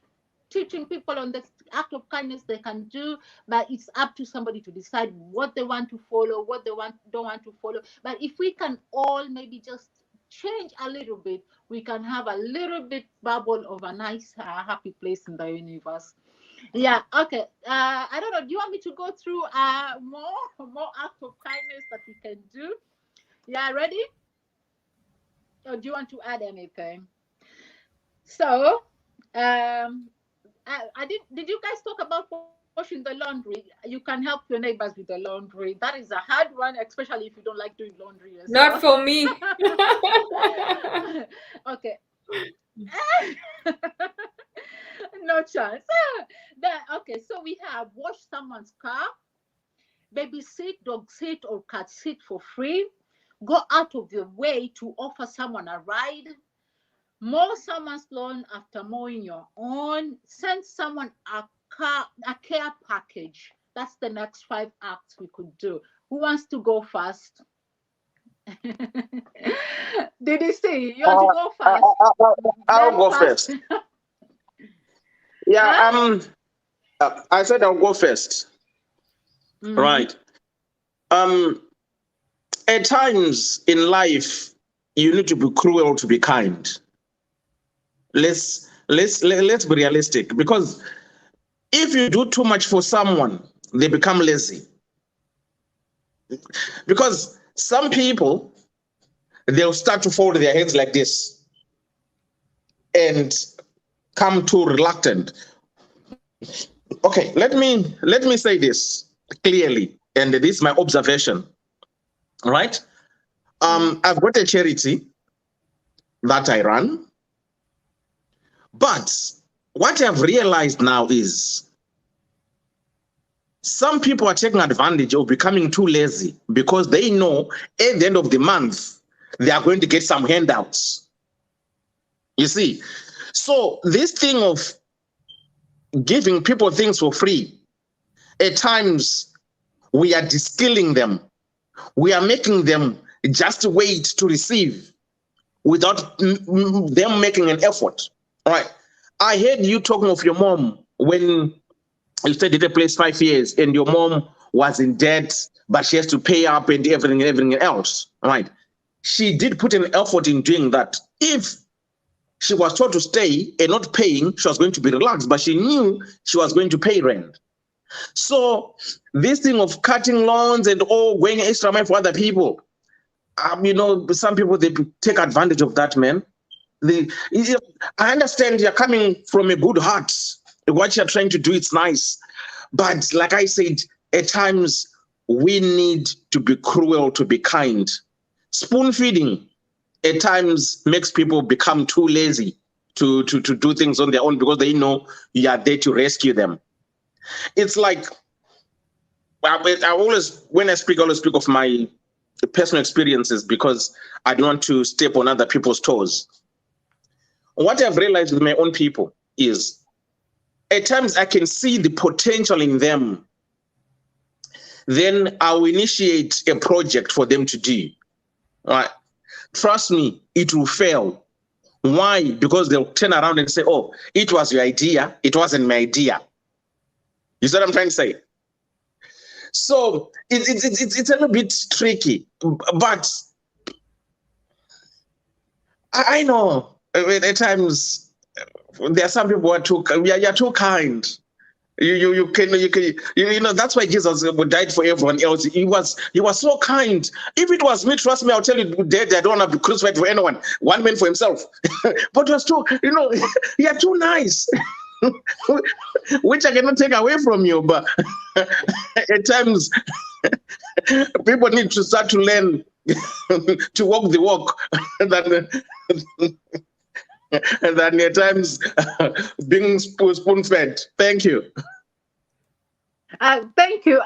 teaching people on the act of kindness they can do, but it's up to somebody to decide what they want to follow, what they don't want to follow. But if we can all maybe just change a little bit, we can have a little bit bubble of a nice happy place in the universe. Yeah, okay. I don't know, do you want me to go through more acts of kindness that we can do? Yeah, ready? Or do you want to add anything? So um I did you guys talk about washing the laundry? You can help your neighbors with the laundry. That is a hard one, especially if you don't like doing laundry yourself. Not for me. Okay. No chance. Okay, so we have wash someone's car, babysit, dog sit, or cat sit for free, go out of your way to offer someone a ride, mow someone's lawn after mowing your own, send someone a care package. That's the next 5 acts we could do. Who wants to go first? Did you see? You want to go first? I'll Then go first. first. Yeah, Huh? I said I'll go first. Right. At times in life, you need to be cruel to be kind. Let's be realistic, because if you do too much for someone, they become lazy. Because some people, they'll start to fold their hands like this and come too reluctant. Okay, let me say this clearly, and this is my observation. All right. I've got a charity that I run, but what I've realized now is some people are taking advantage of becoming too lazy because they know at the end of the month they are going to get some handouts. You see, so this thing of giving people things for free, at times we are distilling them. We are making them just wait to receive without them making an effort. All right. I heard you talking of your mom when you stayed at a place 5 years and your mom was in debt, but she has to pay up and everything else. All right. She did put an effort in doing that. If she was told to stay and not paying, she was going to be relaxed, but she knew she was going to pay rent. So this thing of cutting loans and all going extra mile for other people, some people, they take advantage of that, man. I understand you're coming from a good heart. What you're trying to do, it's nice. But like I said, at times we need to be cruel to be kind. Spoon feeding at times makes people become too lazy to do things on their own because they know you are there to rescue them. It's like, when I speak of my personal experiences because I don't want to step on other people's toes. What I've realized with my own people is at times I can see the potential in them. Then I'll initiate a project for them to do. All right. Trust me, it will fail. Why? Because they'll turn around and say, oh, it was your idea. It wasn't my idea. You see what I'm trying to say? So it's a little bit tricky, but I know at times there are some people who are you're too kind. You can that's why Jesus died for everyone else. He was so kind. If it was me, trust me, I'll tell you, Dad, I don't want to be crucified for anyone. One man for himself. But it was too, you're too nice. Which I cannot take away from you, but at times People need to start to learn to walk the walk than at times being spoon-fed. Thank you. Thank you.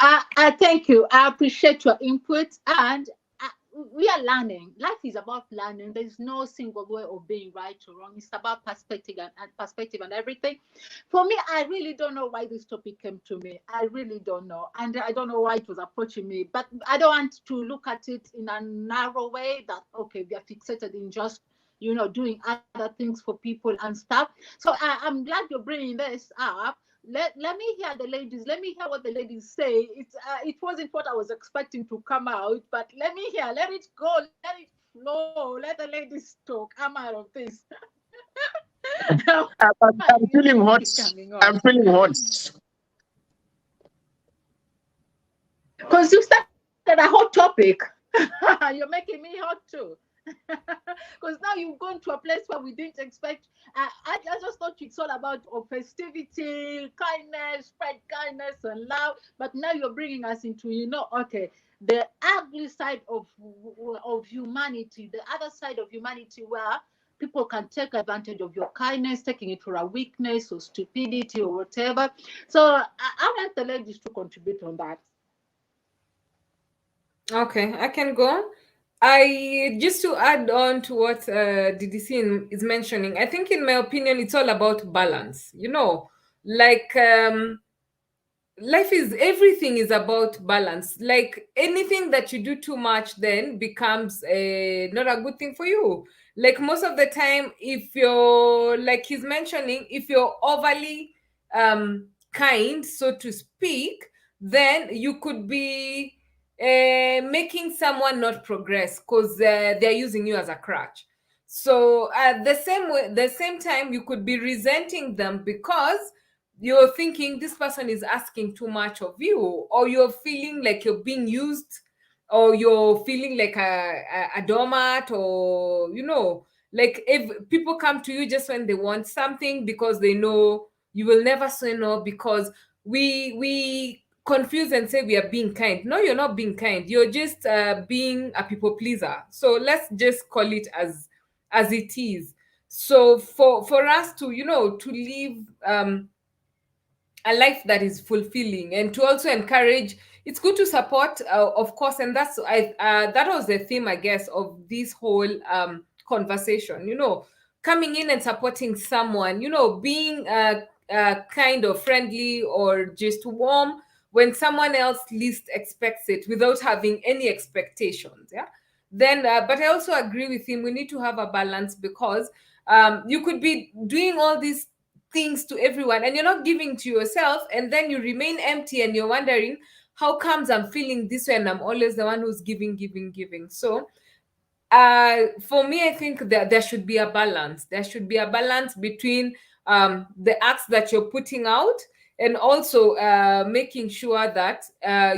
Thank you. I appreciate your input, and we are learning. Life is about learning. There's no single way of being right or wrong. It's about perspective and perspective and everything. For me, I really don't know why this topic came to me. I really don't know, and I don't know why it was approaching me. But I don't want to look at it in a narrow way. That okay, we are fixated in just doing other things for people and stuff. So I'm glad you're bringing this up. Let me hear the ladies. Let me hear what the ladies say. It wasn't what I was expecting to come out, but let me hear. Let it go. Let it flow. Let the ladies talk. I'm out of this. I'm feeling hot. I'm feeling hot. Because you started a hot topic. You're making me hot too. Because now you've gone to a place where we didn't expect. I just thought it's all about festivity, kindness, spread kindness and love. But now you're bringing us into, okay, the ugly side of humanity, the other side of humanity where people can take advantage of your kindness, taking it for a weakness or stupidity or whatever. So I want the ladies to contribute on that. Okay, I can go. I just to add on to what DDC is mentioning. I think, in my opinion, it's all about balance. Like life is everything is about balance. Like anything that you do too much then becomes not a good thing for you. Like most of the time, if you're, like he's mentioning, if you're overly kind, so to speak, then you could be making someone not progress because they're using you as a crutch. So at the same time, you could be resenting them because you're thinking this person is asking too much of you, or you're feeling like you're being used, or you're feeling like a doormat, or like if people come to you just when they want something because they know you will never say no, because we confuse and say we are being kind. No, you're not being kind. You're just being a people pleaser. So let's just call it as it is. So for us to to live a life that is fulfilling, and to also encourage, it's good to support, of course, and that was the theme, I guess, of this whole conversation. Coming in and supporting someone, being kind of friendly or just warm when someone else least expects it, without having any expectations. Yeah. Then but I also agree with him, we need to have a balance, because you could be doing all these things to everyone and you're not giving to yourself, and then you remain empty and you're wondering, how comes I'm feeling this way and I'm always the one who's giving. So for me, I think that there should be a balance. There should be a balance between the acts that you're putting out, and also making sure that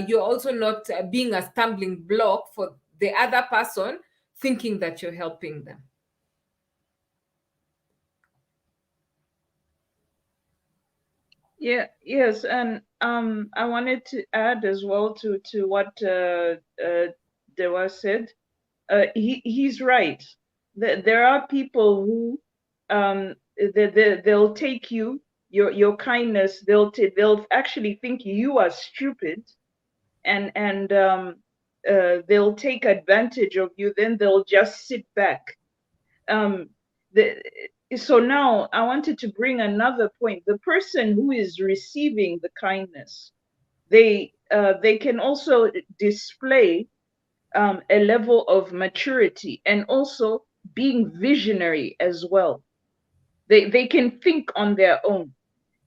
you're also not being a stumbling block for the other person, thinking that you're helping them. Yeah, yes, and I wanted to add as well to what Dewa said. He's right. There are people who they'll take your kindness. They'll actually think you are stupid, and they'll take advantage of you. Then they'll just sit back. Um, the, so now I wanted to bring another point. The person who is receiving the kindness, they can also display a level of maturity, and also being visionary as well. They can think on their own.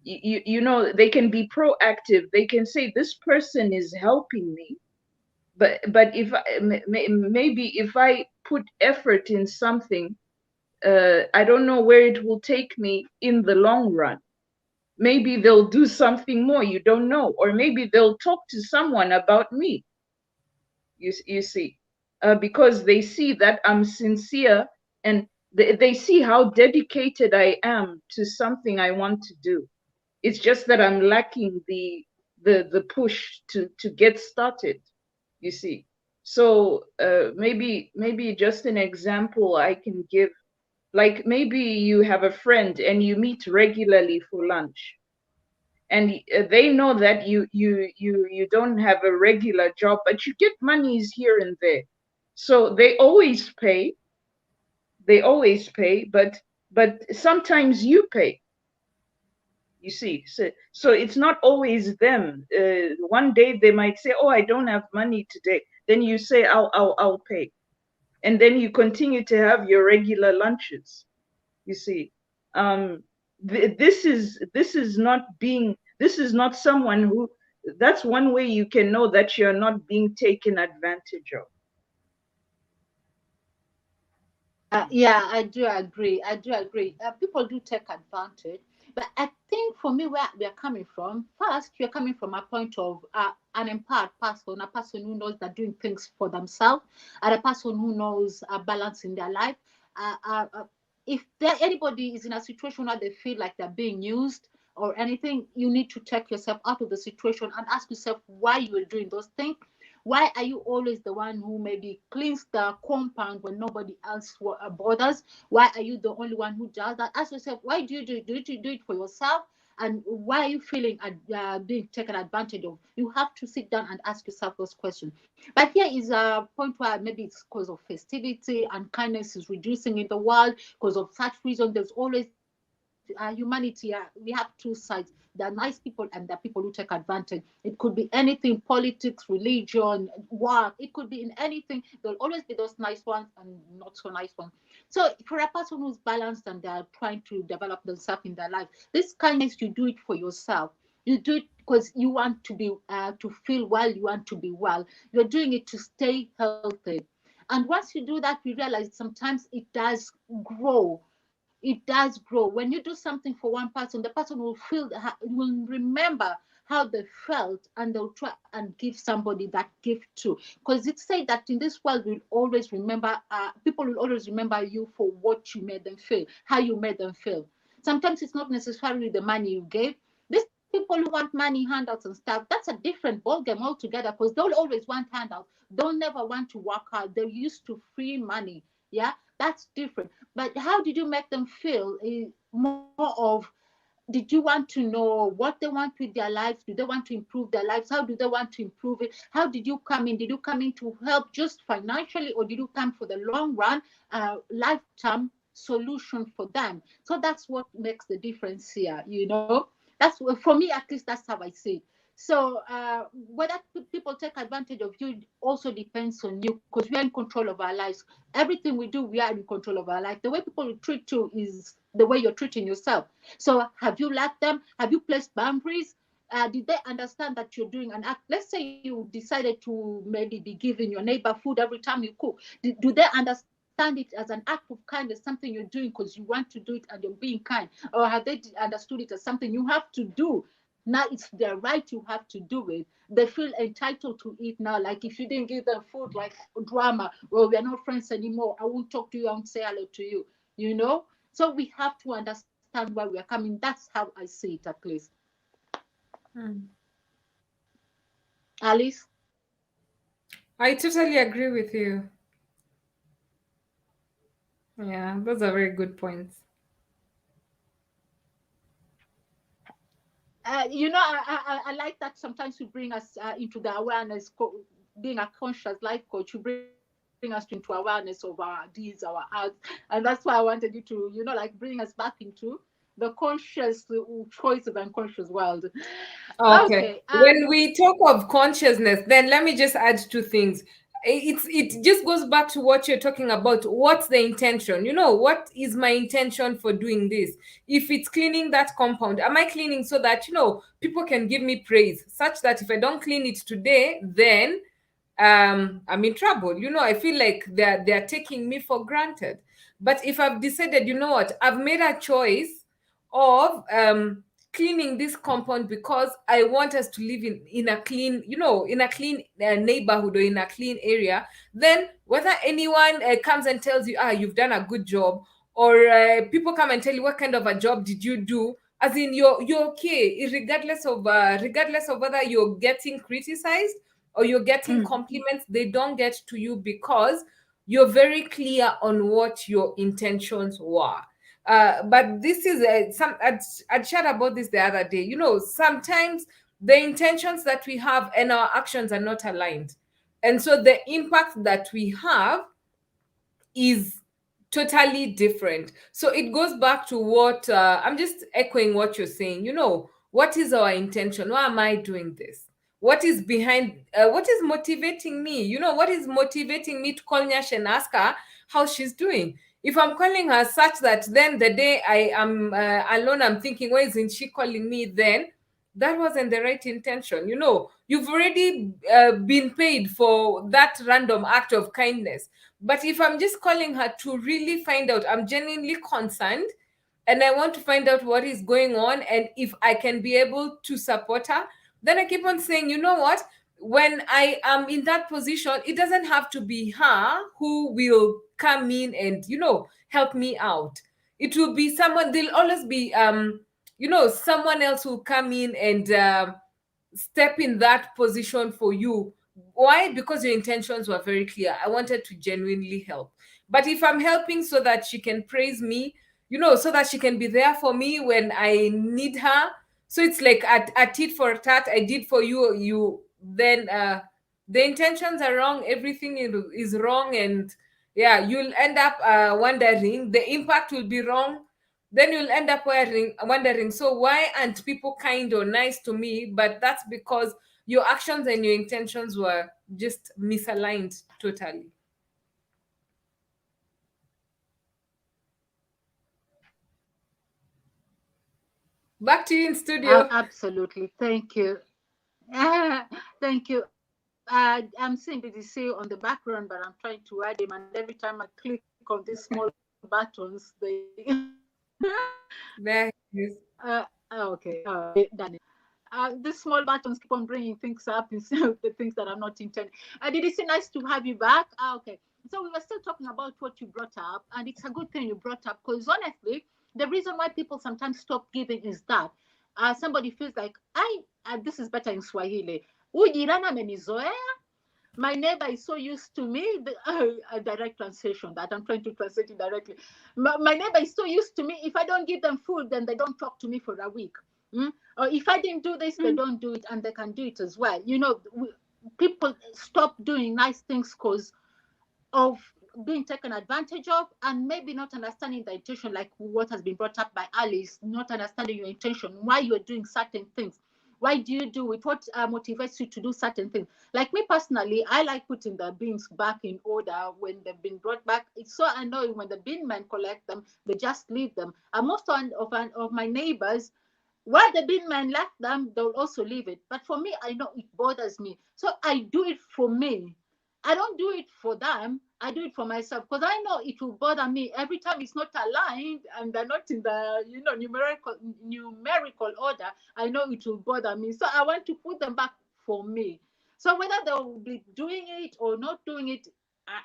They can be proactive. They can say, this person is helping me, but if maybe if I put effort in something, I don't know where it will take me in the long run. Maybe they'll do something more, you don't know, or maybe they'll talk to someone about me. You see, because they see that I'm sincere, and they see how dedicated I am to something I want to do. It's just that I'm lacking the push to get started. you see. So maybe just an example I can give, like maybe you have a friend and you meet regularly for lunch, and they know that you don't have a regular job, but you get monies here and there, so they always pay, but sometimes you pay, you see. So it's not always them. One day they might say, oh, I don't have money today, then you say, I'll pay, and then you continue to have your regular lunches, you see. This is not someone who, that's one way you can know that you're not being taken advantage of. Yeah, I do agree. I do agree. People do take advantage, but I think for me, where we are coming from, first, you're coming from a point of an empowered person, a person who knows they're doing things for themselves, and a person who knows balance in their life. If anybody is in a situation where they feel like they're being used or anything, you need to take yourself out of the situation and ask yourself why you are doing those things. Why are you always the one who maybe cleans the compound when nobody else bothers? Why are you the only one who does that? Ask yourself, why do you do it? Do you do it for yourself? And why are you feeling being taken advantage of? You have to sit down and ask yourself those questions. But here is a point where maybe it's because of festivity and kindness is reducing in the world. Because of such reason, there's always humanity. We have two sides. There are nice people and there are people who take advantage. It could be anything: politics, religion, work. It could be in anything. There'll always be those nice ones and not so nice ones. So for a person who's balanced and they're trying to develop themselves in their life, this kindness, you do it for yourself. You do it because you want to be to feel well. You want to be well. You're doing it to stay healthy. And once you do that, we realize sometimes it does grow. It does grow. When you do something for one person, the person will will remember how they felt, and they'll try and give somebody that gift too. Because it's said that in this world, we'll always remember, people will always remember you for what you made them feel, how you made them feel. Sometimes it's not necessarily the money you gave. These people who want money, handouts, and stuff, that's a different ballgame altogether, because they'll always want handouts. They'll never want to work hard. They're used to free money. Yeah, that's different. But how did you make them feel? More of, did you want to know what they want with their lives? Do they want to improve their lives? How do they want to improve it? How did you come in? Did you come in to help just financially, or did you come for the long run, lifetime solution for them? So that's what makes the difference here, you know? That's, for me at least, that's how I see it. So whether people take advantage of you also depends on you, because we are in control of our lives. Everything we do, we are in control of our life. The way people will treat you is the way you're treating yourself. So have you let them? Have you placed boundaries? Did they understand that you're doing an act? Let's say you decided to maybe be giving your neighbor food every time you cook. Do they understand it as an act of kindness, something you're doing because you want to do it and you're being kind? Or have they understood it as something you have to do? Now it's their right, you have to do it. They feel entitled to it now. Like if you didn't give them food, like drama, well, we're not friends anymore. I won't talk to you, I won't say hello to you, you know? So we have to understand where we are coming. That's how I see it, at least. Hmm. Alice? I totally agree with you. Yeah, those are very good points. I like that sometimes you bring us into the awareness, being a conscious life coach, you bring us into awareness of our deeds, our acts. And that's why I wanted you to, like bring us back into the conscious choice of unconscious world. Okay. Okay. When we talk of consciousness, then let me just add two things. It just goes back to what you're talking about. What's the intention? What is my intention for doing this? If it's cleaning that compound, am I cleaning so that people can give me praise, such that if I don't clean it today, then I'm in trouble. I feel like they're taking me for granted. But if I've decided, what, I've made a choice of cleaning this compound because I want us to live in a clean, in a clean neighborhood, or in a clean area, then whether anyone comes and tells you, you've done a good job, or people come and tell you what kind of a job did you do, as in you're okay, regardless of whether you're getting criticized or you're getting compliments, they don't get to you because you're very clear on what your intentions were. But this is I'd chat about this the other day. Sometimes the intentions that we have and our actions are not aligned, and so the impact that we have is totally different. So it goes back to what I'm just echoing what you're saying. What is our intention? Why am I doing this? What is behind, what is motivating me? What is motivating me to call Nyash and ask her how she's doing? If I'm calling her such that then the day I am alone, I'm thinking, why isn't she calling me? Then that wasn't the right intention. You've already been paid for that random act of kindness. But if I'm just calling her to really find out, I'm genuinely concerned and I want to find out what is going on and if I can be able to support her, then I keep on saying, you know what? When I am in that position, it doesn't have to be her who will come in and, help me out. It will be someone, there'll always be, someone else will come in and step in that position for you. Why? Because your intentions were very clear. I wanted to genuinely help. But if I'm helping so that she can praise me, so that she can be there for me when I need her, so it's like a tit for tat. I did for you, then the intentions are wrong, everything is wrong, and yeah, you'll end up wondering, the impact will be wrong. Then you'll end up wondering, so why aren't people kind or nice to me? But that's because your actions and your intentions were just misaligned totally. Back to you in studio. Absolutely. Thank you. Thank you. I'm seeing BDC on the background, but I'm trying to add him, and every time I click on these small buttons, they. There he is. Okay. Done it. These small buttons keep on bringing things up instead of the things that are not intended. Did it say nice to have you back? Okay. So we were still talking about what you brought up, and it's a good thing you brought up because honestly, the reason why people sometimes stop giving is that somebody feels like this is better in Swahili. Ujirani amenizoea. My neighbor is so used to me, a direct translation that I'm trying to translate it directly. My neighbor is so used to me. If I don't give them food, then they don't talk to me for a week. Or if I didn't do this, they don't do it, and they can do it as well. People stop doing nice things because of being taken advantage of, and maybe not understanding the intention, like what has been brought up by Alice, not understanding your intention, why you're doing certain things. Why do you do it? What motivates you to do certain things? Like me personally, I like putting the beans back in order when they've been brought back. It's so annoying when the bin men collect them, they just leave them. And most of my neighbors, while the bin man left them, they'll also leave it. But for me, I know it bothers me. So I do it for me. I don't do it for them. I do it for myself because I know it will bother me every time it's not aligned and they're not in the numerical order. I know it will bother me. So I want to put them back for me. So whether they'll be doing it or not doing it,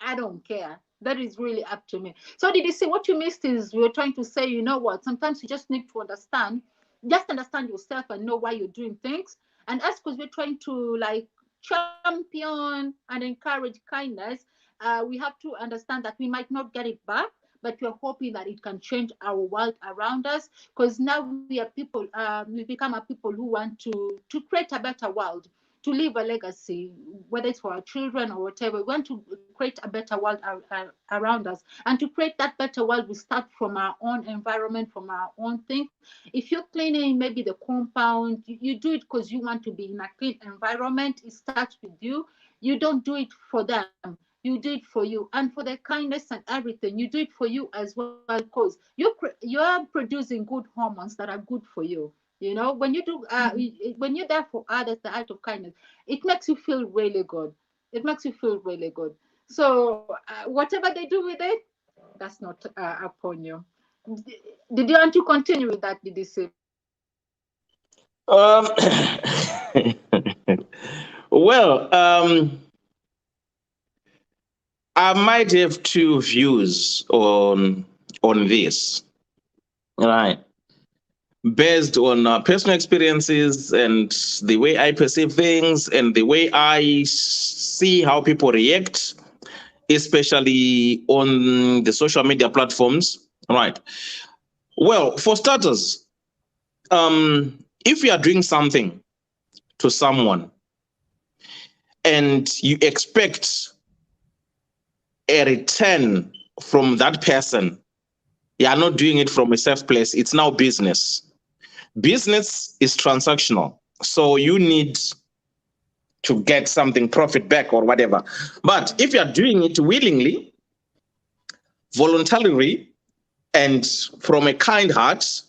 I don't care. That is really up to me. So did you see what you missed is we were trying to say, you know what, sometimes you just need to understand yourself and know why you're doing things. And as because we're trying to like champion and encourage kindness, we have to understand that we might not get it back, but we're hoping that it can change our world around us. Because now we are people, we become a people who want to create a better world, to leave a legacy, whether it's for our children or whatever. We want to create a better world around us. And to create that better world, we start from our own environment, from our own thing. If you're cleaning maybe the compound, you do it because you want to be in a clean environment. It starts with you. You don't do it for them. You do it for you and for their kindness and everything. You do it for you as well because you're producing good hormones that are good for you. When you do, when you're there for others, the act of kindness, it makes you feel really good. It makes you feel really good. So whatever they do with it, that's not upon you. Did you want to continue with that, DDC? Um, well, I might have two views on this, right? based on personal experiences and the way I perceive things and the way I see how people react, especially on the social media platforms. Right. Well, for starters, if you are doing something to someone and you expect a return from that person, you are not doing it from a safe place. It's now business. Business is transactional. So you need to get something profit back or whatever. But if you are doing it willingly, voluntarily, and from a kind heart,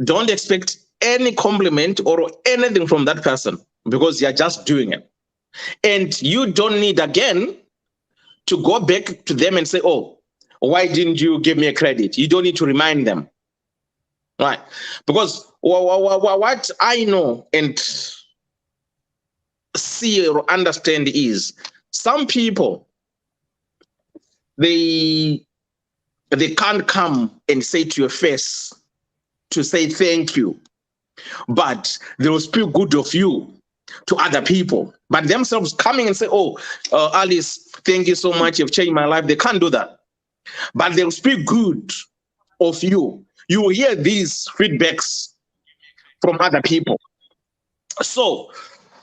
don't expect any compliment or anything from that person because you're just doing it. And you don't need again to go back to them and say, oh, why didn't you give me a credit? You don't need to remind them. Right? Because what I know and see or understand is some people, they can't come and say to your face to say thank you, but they will speak good of you to other people. But themselves coming and say, oh, Alice, thank you so much, you've changed my life. They can't do that. But they'll speak good of you. You will hear these feedbacks from other people. So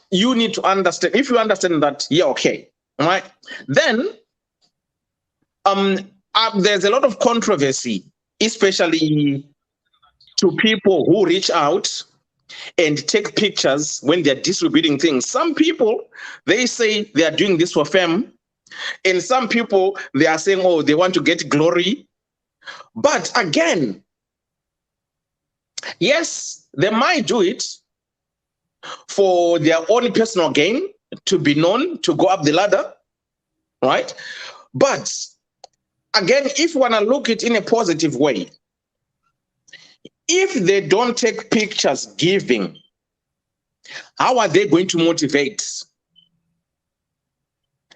you need to understand. If you understand that, yeah, okay, all right. Then there's a lot of controversy, especially to people who reach out and take pictures when they're distributing things. Some people, they say they are doing this for fame, and some people, they are saying, oh, they want to get glory. But again, yes, they might do it for their own personal gain, to be known, to go up the ladder, right? But again, if you want to look at it in a positive way, if they don't take pictures giving, how are they going to motivate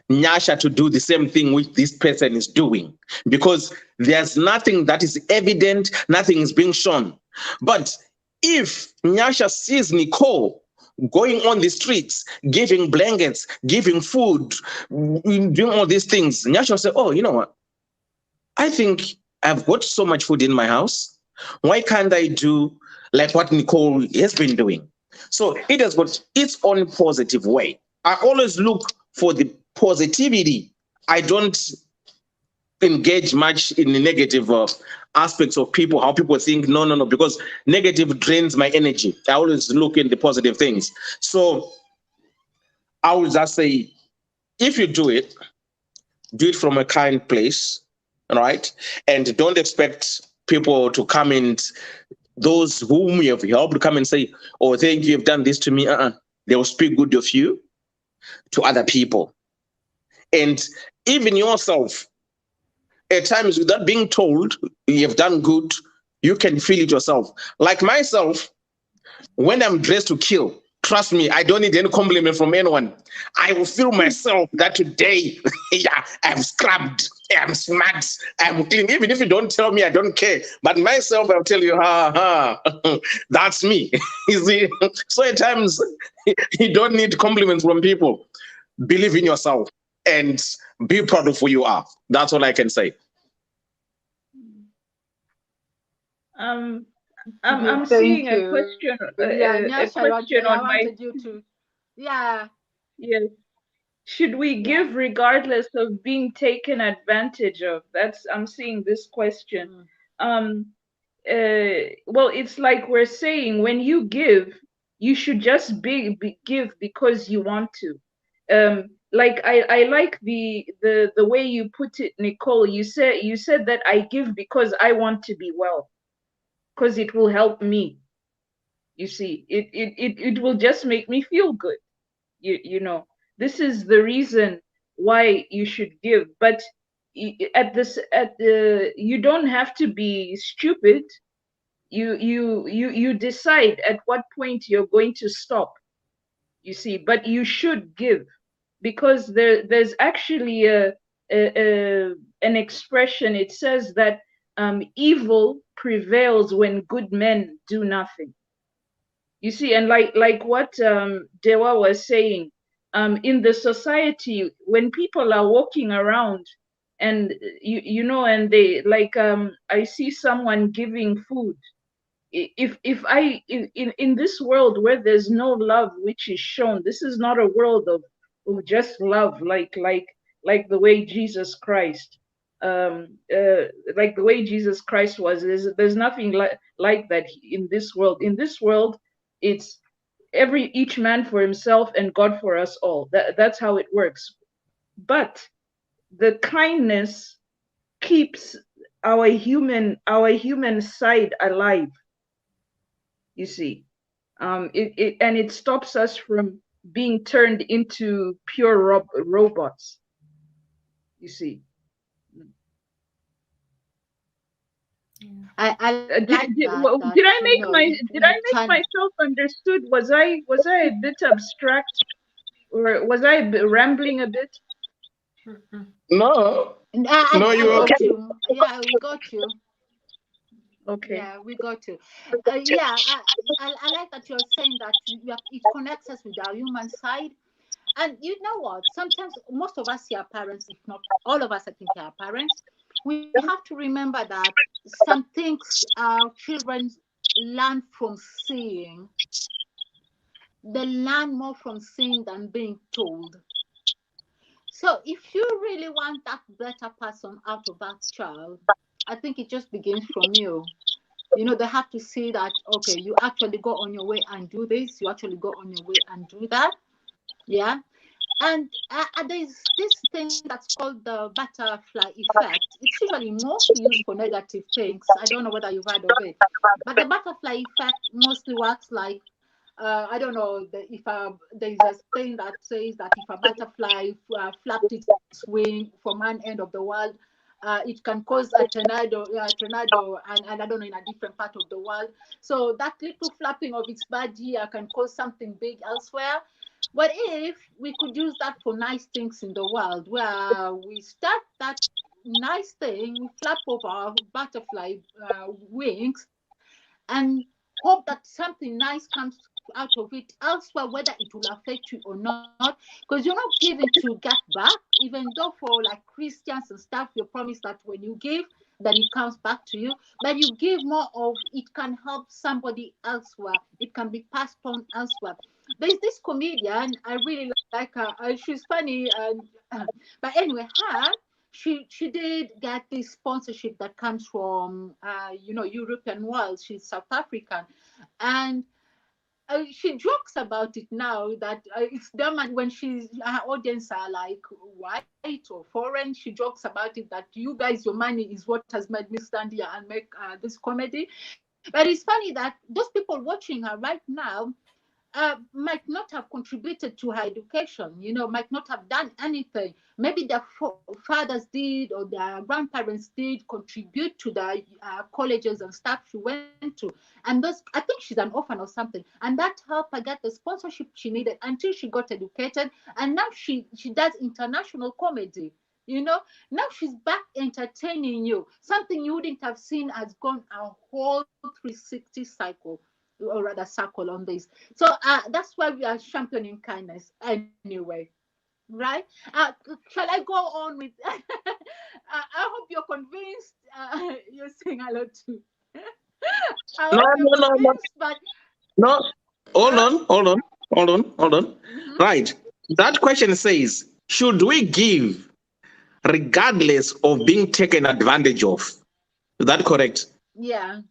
Nyasha to do the same thing which this person is doing? Because there's nothing that is evident, nothing is being shown. But if Nyasha sees Nicole going on the streets, giving blankets, giving food, doing all these things, Nyasha will say, oh, you know what? I think I've got so much food in my house. Why can't I do like what Nicole has been doing? So it has got its own positive way. I always look for the positivity. I don't engage much in the negative aspects of people, how people think, no, because negative drains my energy. I always look in the positive things. So I would just say, if you do it from a kind place, right? And don't expect people to come and those whom you have helped come and say, oh, thank you, you've done this to me. They will speak good of you to other people. And even yourself, at times without being told you've done good, you can feel it yourself. Like myself, when I'm dressed to kill, trust me, I don't need any compliment from anyone. I will feel myself that today, yeah, I'm scrubbed, I'm smart, I'm clean. Even if you don't tell me, I don't care. But myself, I'll tell you, that's me. You see? So at times, you don't need compliments from people. Believe in yourself and be proud of who you are. That's all I can say. I'm Thank seeing a you. question, Yeah, a Nyasha, question I on my. wanted you to, yeah. Yes. Should we Yeah. give regardless of being taken advantage of? I'm seeing this question. Um, well, it's like we're saying, when you give, you should just give because you want to. Like I like the way you put it, Nicole. You said that I give because I want to be well, because it will help me. You see, it will just make me feel good. You know, this is the reason why you should give. But you don't have to be stupid. You decide at what point you're going to stop, you see. But you should give, because there's actually an expression. It says that evil prevails when good men do nothing. You see, and like what Dewa was saying, in the society, when people are walking around and you know, and they like I see someone giving food. If I in this world where there's no love which is shown, this is not a world of just love, like the way Jesus Christ like the way Jesus Christ was. There's nothing like that in this world. In this world, it's each man for himself and God for us all. That's how it works. But the kindness keeps our human side alive. You see, and it stops us from being turned into pure robots. You see. I like Did, that, did I make you turn. myself understood? Was I a bit abstract, or was I rambling a bit? No, no, I you're okay. got you. Yeah, we got you. Okay. Yeah, we got you. Yeah, I like that you're saying that it connects us with our human side. And you know what? Sometimes most of us here are parents, if not all of us, I think, are parents. We have to remember that some things our children learn from seeing. They learn more from seeing than being told. So if you really want that better person out of that child, I think it just begins from you. You know, they have to see that, okay, you actually go on your way and do this, you actually go on your way and do that. Yeah. And there's this thing that's called the butterfly effect. It's usually mostly used for negative things. I don't know whether you've heard of it. But the butterfly effect mostly works like, I don't know, if there's a thing that says that if a butterfly flapped its wing from one end of the world, it can cause a tornado, and I don't know, in a different part of the world. So that little flapping of its body here can cause something big elsewhere. What if we could use that for nice things in the world, where we start that nice thing, we flap over our butterfly wings, and hope that something nice comes out of it elsewhere, whether it will affect you or not, because you're not giving to get back. Even though for like Christians and stuff, you promise that when you give, then it comes back to you, but you give more of it can help somebody elsewhere, it can be passed on elsewhere. There's this comedian, I really like her. She's funny, and but anyway, she did get this sponsorship that comes from European world. She's South African, and she jokes about it now that it's them, and when her audience are like white or foreign, she jokes about it that you guys, your money is what has made me stand here and make this comedy. But it's funny that those people watching her right now might not have contributed to her education, might not have done anything. Maybe their fathers did or their grandparents did contribute to the colleges and stuff she went to. And those, I think she's an orphan or something. And that helped her get the sponsorship she needed until she got educated. And now she does international comedy. Now she's back entertaining you. Something you wouldn't have seen has gone a whole 360 cycle, or rather circle on this. So that's why we are championing kindness anyway, right? Shall I go on with? I hope you're convinced. You're saying hello too. I No, hope you're no, no, no, convinced, but no. Hold uh, on, hold on, hold on, hold on. mhm. Right. That question says, should we give regardless of being taken advantage of? Is that correct? Yeah,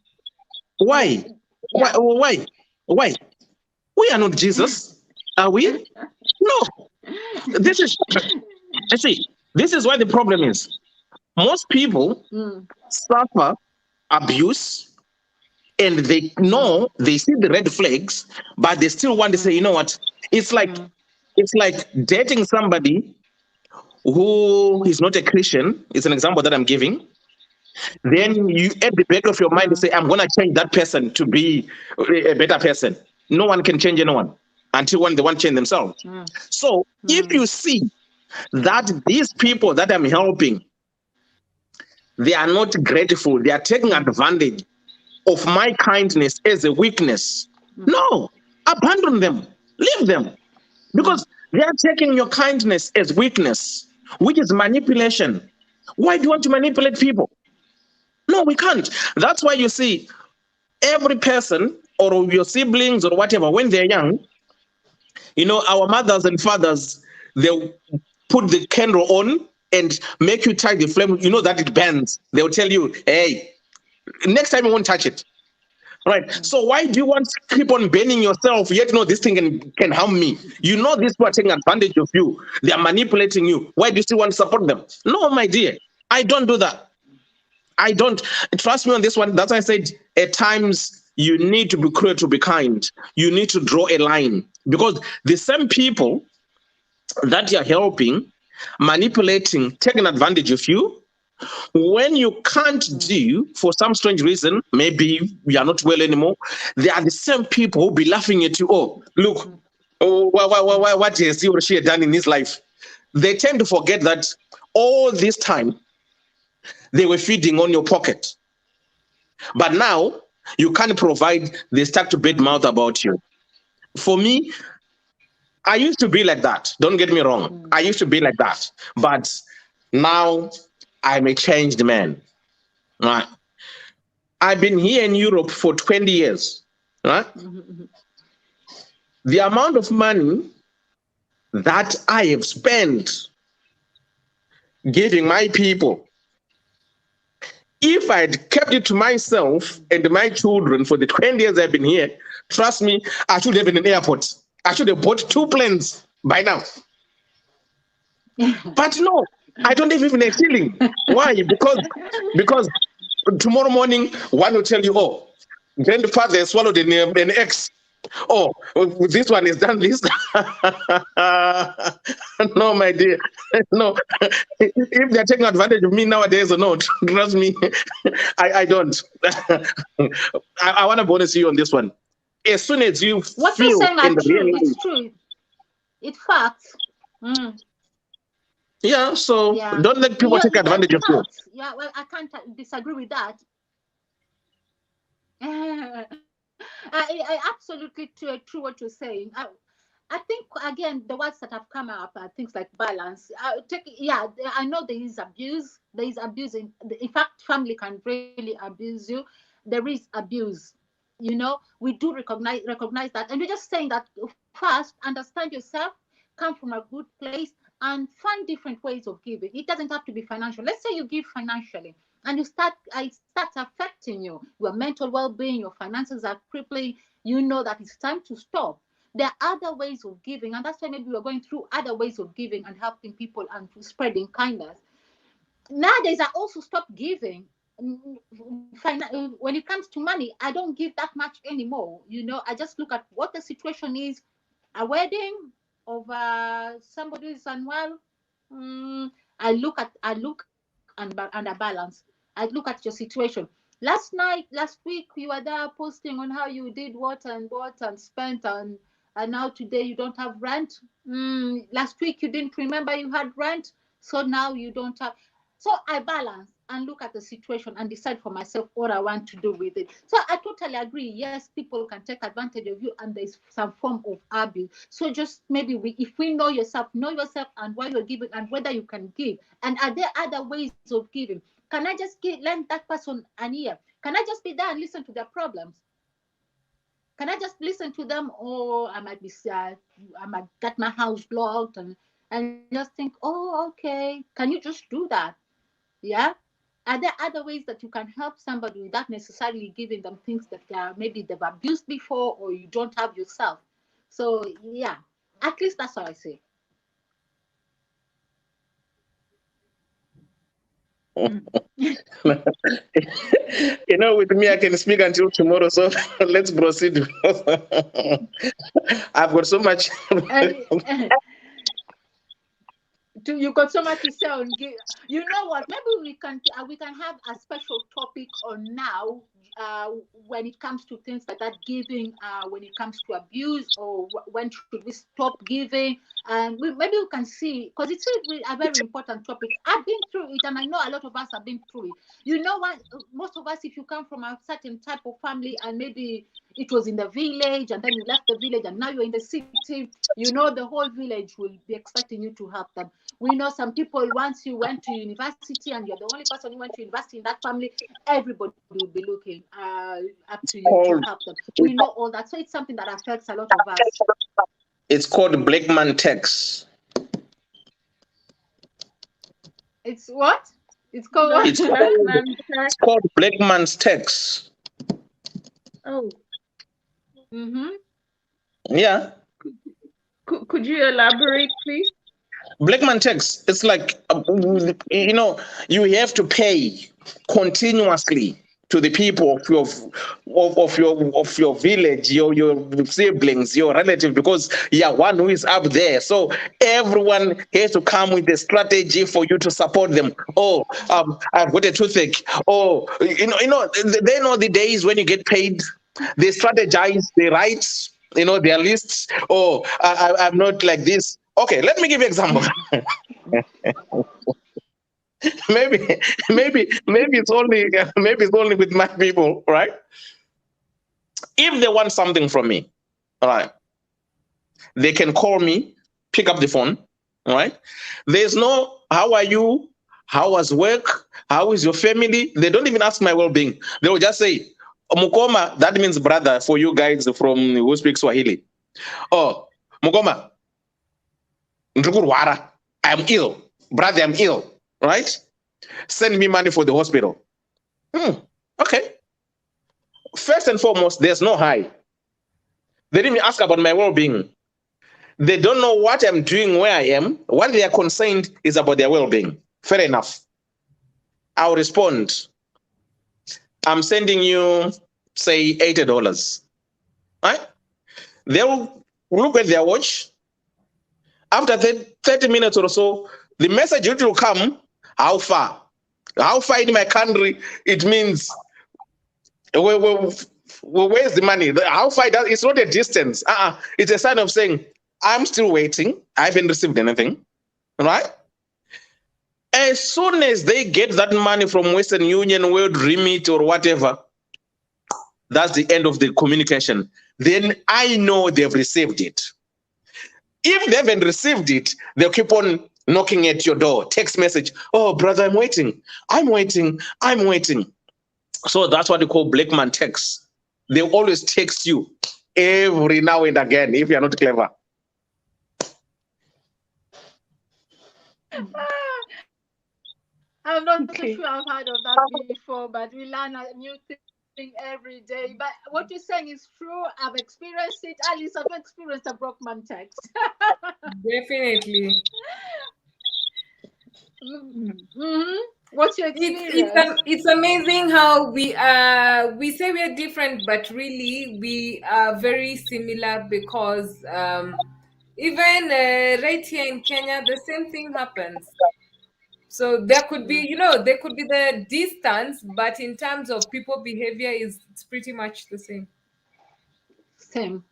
yeah, Why? Why? yeah. Why? Why? We are not Jesus, are we? No. This is, I see, this is why the problem is. Most people Mm, suffer abuse and they mm, know, they see the red flags, but they still want to say, mm, you know what? It's like mm, it's like dating somebody who is not a Christian. It's an example that I'm giving. Then mm, you, at the back of your mind, you mm, say, I'm going to change that person to be a better person. No one can change anyone until when they want to change themselves. mm, So if mm, you see that these people that I'm helping, they are not grateful, they are taking mm, advantage, of my kindness as a weakness. No, abandon them, leave them, because they are taking your kindness as weakness, which is manipulation. Why do you want to manipulate people? No, we can't. That's why you see every person or your siblings or whatever, when they're young, our mothers and fathers, they'll put the candle on and make you touch the flame, that it burns. They'll tell you, hey, next time you won't touch it. Right. So why do you want to keep on burning yourself? Yet this thing can harm me. These people are taking advantage of you. They are manipulating you. Why do you still want to support them? No, my dear, I don't do that. I don't. Trust me on this one. That's why I said at times you need to be cruel to be kind. You need to draw a line, because the same people that you're helping, manipulating, taking advantage of you, when you can't do for some strange reason, maybe you are not well anymore, they are the same people who be laughing at you. Oh, look, what has he or she done in his life? They tend to forget that all this time they were feeding on your pocket. But now you can't provide, they start to bad mouth about you. For me, I used to be like that. Don't get me wrong. I used to be like that. But now I'm a changed man. Right? I've been here in Europe for 20 years. Right? The amount of money that I have spent giving my people, if I'd kept it to myself and my children for the 20 years I've been here, trust me, I should have been in an airport. I should have bought 2 planes by now. But no, I don't have even a shilling. Why? Because tomorrow morning, one will tell you, oh, grandfather swallowed an X. Oh, this one is done this. No, my dear. No. If they're taking advantage of me nowadays or not, trust me, I don't. I want to bonus you on this one. As soon as you What feel you're saying in are the true. real It's true. It's facts. Yeah, so Yeah. don't let people take advantage of you. Facts. Yeah, well, I can't disagree with that. I absolutely true what you're saying. I think again the words that have come up are things like balance. I know there is abuse. There is abuse in fact, family can really abuse you. There is abuse. We do recognize that, and we're just saying that first, understand yourself, come from a good place, and find different ways of giving. It doesn't have to be financial. Let's say you give financially and it starts affecting you, your mental well-being, your finances are crippling, you know that it's time to stop. There are other ways of giving, and that's why maybe we're going through other ways of giving and helping people and spreading kindness. Nowadays I also stopped giving. When it comes to money, I don't give that much anymore. I just look at what the situation is. A wedding of somebody who's unwell. I look and a balance. I look at your situation. Last week, you were there posting on how you did what and spent, and now today you don't have rent. Last week you didn't remember you had rent, so now you don't have. So I balance and look at the situation and decide for myself what I want to do with it. So I totally agree. Yes, people can take advantage of you, and there's some form of abuse. So just maybe if we know yourself and why you're giving and whether you can give. And are there other ways of giving? Can I just lend that person an ear? Can I just be there and listen to their problems? Can I just listen to them? Or I might I might get my house blocked and just think, oh, okay. Can you just do that? Yeah. Are there other ways that you can help somebody without necessarily giving them things that maybe they've abused before or you don't have yourself? So yeah, at least that's what I say. With me, I can speak until tomorrow. So let's proceed. I've got so much. You got so much to say on give. You know what? Maybe we can have a special topic on now. when it comes to things like that, giving, when it comes to abuse, or when should we stop giving? And maybe you can see, because it's a very important topic. I've been through it, and I know a lot of us have been through it. You know what? Most of us, if you come from a certain type of family, and maybe it was in the village, and then you left the village, and now you're in the city, you know, the whole village will be expecting you to help them. We know some people, once you went to university and you're the only person who went to university in that family, everybody will be looking up to you to Called, help them. We know all that. So it's something that affects a lot of us. it's called Blackman tax. It's what? It's called what? It's Black called, man it's tax. called Blackman's tax. Oh, Mm-hmm. Yeah. could you elaborate, please? Blackman tax. It's like, you have to pay continuously to the people of your village, your siblings, your relative, because you're one who is up there. So everyone has to come with a strategy for you to support them. Oh, I've got a toothache. Oh, they know the days when you get paid. They strategize. They write, their lists. Oh, I'm not like this. Okay, let me give you an example. maybe maybe it's only with my people, right? If they want something from me, all right, they can call me, pick up the phone, all right. There's no how are you, how was work, how is your family. They don't even ask my well-being. They will just say Mukoma. That means brother for you guys from who speak Swahili. Oh, Mukoma, Ndukurwara, I'm ill, brother, I'm ill, right? Send me money for the hospital. Okay. First and foremost, there's no hi. They didn't even ask about my well-being. They don't know what I'm doing, where I am. What they are concerned is about their well-being. Fair enough. I'll respond. I'm sending you, say, $80. Right? They'll look at their watch. After 30 minutes or so, the message will come. How far? How far in my country? It means where's the money? How far? It's not a distance. It's a sign of saying, I'm still waiting. I haven't received anything. Right? As soon as they get that money from Western Union, World Remit, or whatever, that's the end of the communication. Then I know they've received it. If they haven't received it, they'll keep on knocking at your door. Text message. Oh, brother, I'm waiting. I'm waiting. I'm waiting. So that's what they call Blackman text. They always text you every now and again if you're not clever. I'm not so Okay. sure I've heard of that before, but we learn a new thing every day. But what you're saying is true. I've experienced it. Alice, I've experienced a Brockman text. Definitely. Mm-hmm. What's your experience? It's amazing how we say we're different, but really we are very similar because even right here in Kenya, the same thing happens. So there could be, there could be the distance, but in terms of people behavior, it's pretty much the same. Same.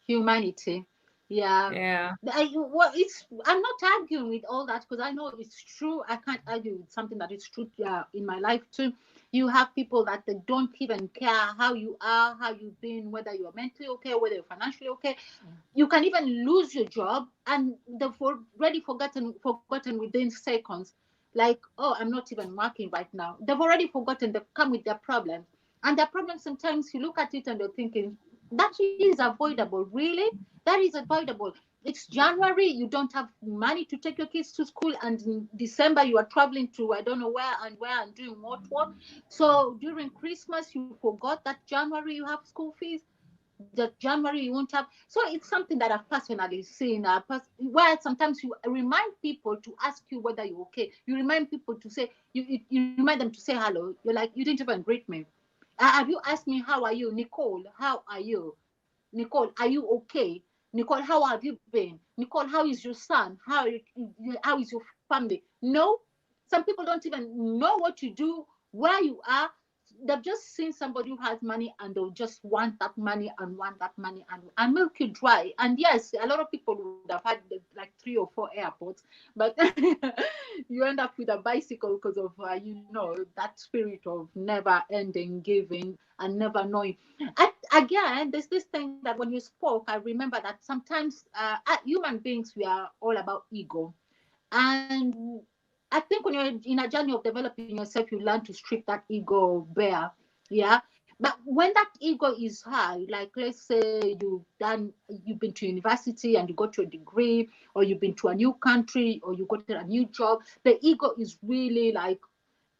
Humanity. Yeah. Yeah. I'm not arguing with all that because I know it's true. I can't argue with something that is true in my life too. You have people that they don't even care how you are, how you've been, whether you're mentally okay, whether you're financially okay. You can even lose your job and they've already forgotten within seconds. Like, oh, I'm not even working right now. They've already forgotten. They've come with their problems. And their problems, sometimes you look at it and you're thinking, that is avoidable. Really? That is avoidable. It's January, you don't have money to take your kids to school, and in December you are traveling to I don't know where and doing what. So during Christmas you forgot that January you have school fees, that January you won't have. So it's something that I've personally seen. Where sometimes you remind people to ask you whether you're okay. You remind people to say you remind them to say hello. You're like, you didn't even greet me. Have you asked me how are you, Nicole? How are you? Nicole, are you okay? Nicole, how have you been? Nicole, how is your son? How is your family? No, some people don't even know what you do, where you are. they've just seen somebody who has money and they'll just want that money and want that money and milk you dry. And yes, a lot of people would have had like 3 or 4 airports, but you end up with a bicycle because of that spirit of never ending giving and never knowing. Again, there's this thing that when you spoke, I remember that sometimes human beings, we are all about ego. And I think when you're in a journey of developing yourself, you learn to strip that ego bare. Yeah. But when that ego is high, like let's say you've been to university and you got your degree, or you've been to a new country, or you got a new job, the ego is really like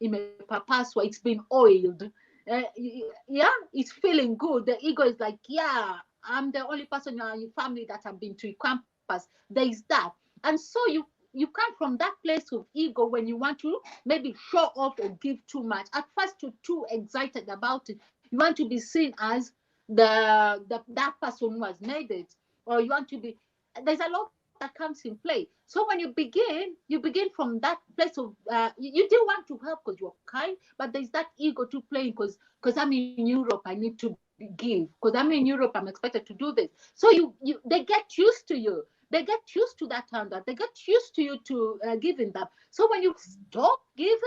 in a purpose where it's been oiled. Yeah, it's feeling good. The ego is like, yeah, I'm the only person in your family that have been to campus. There is that. And so you come from that place of ego when you want to maybe show off or give too much. At first, you're too excited about it. You want to be seen as that person who has made it, or you want to be. There's a lot that comes in play. So when you begin from that place of you do want to help because you're kind, but there's that ego to play because I'm in Europe, I need to give. Because I'm in Europe, I'm expected to do this. So you they get used to you. They get used to that handout. They get used to you to giving them. So when you stop giving,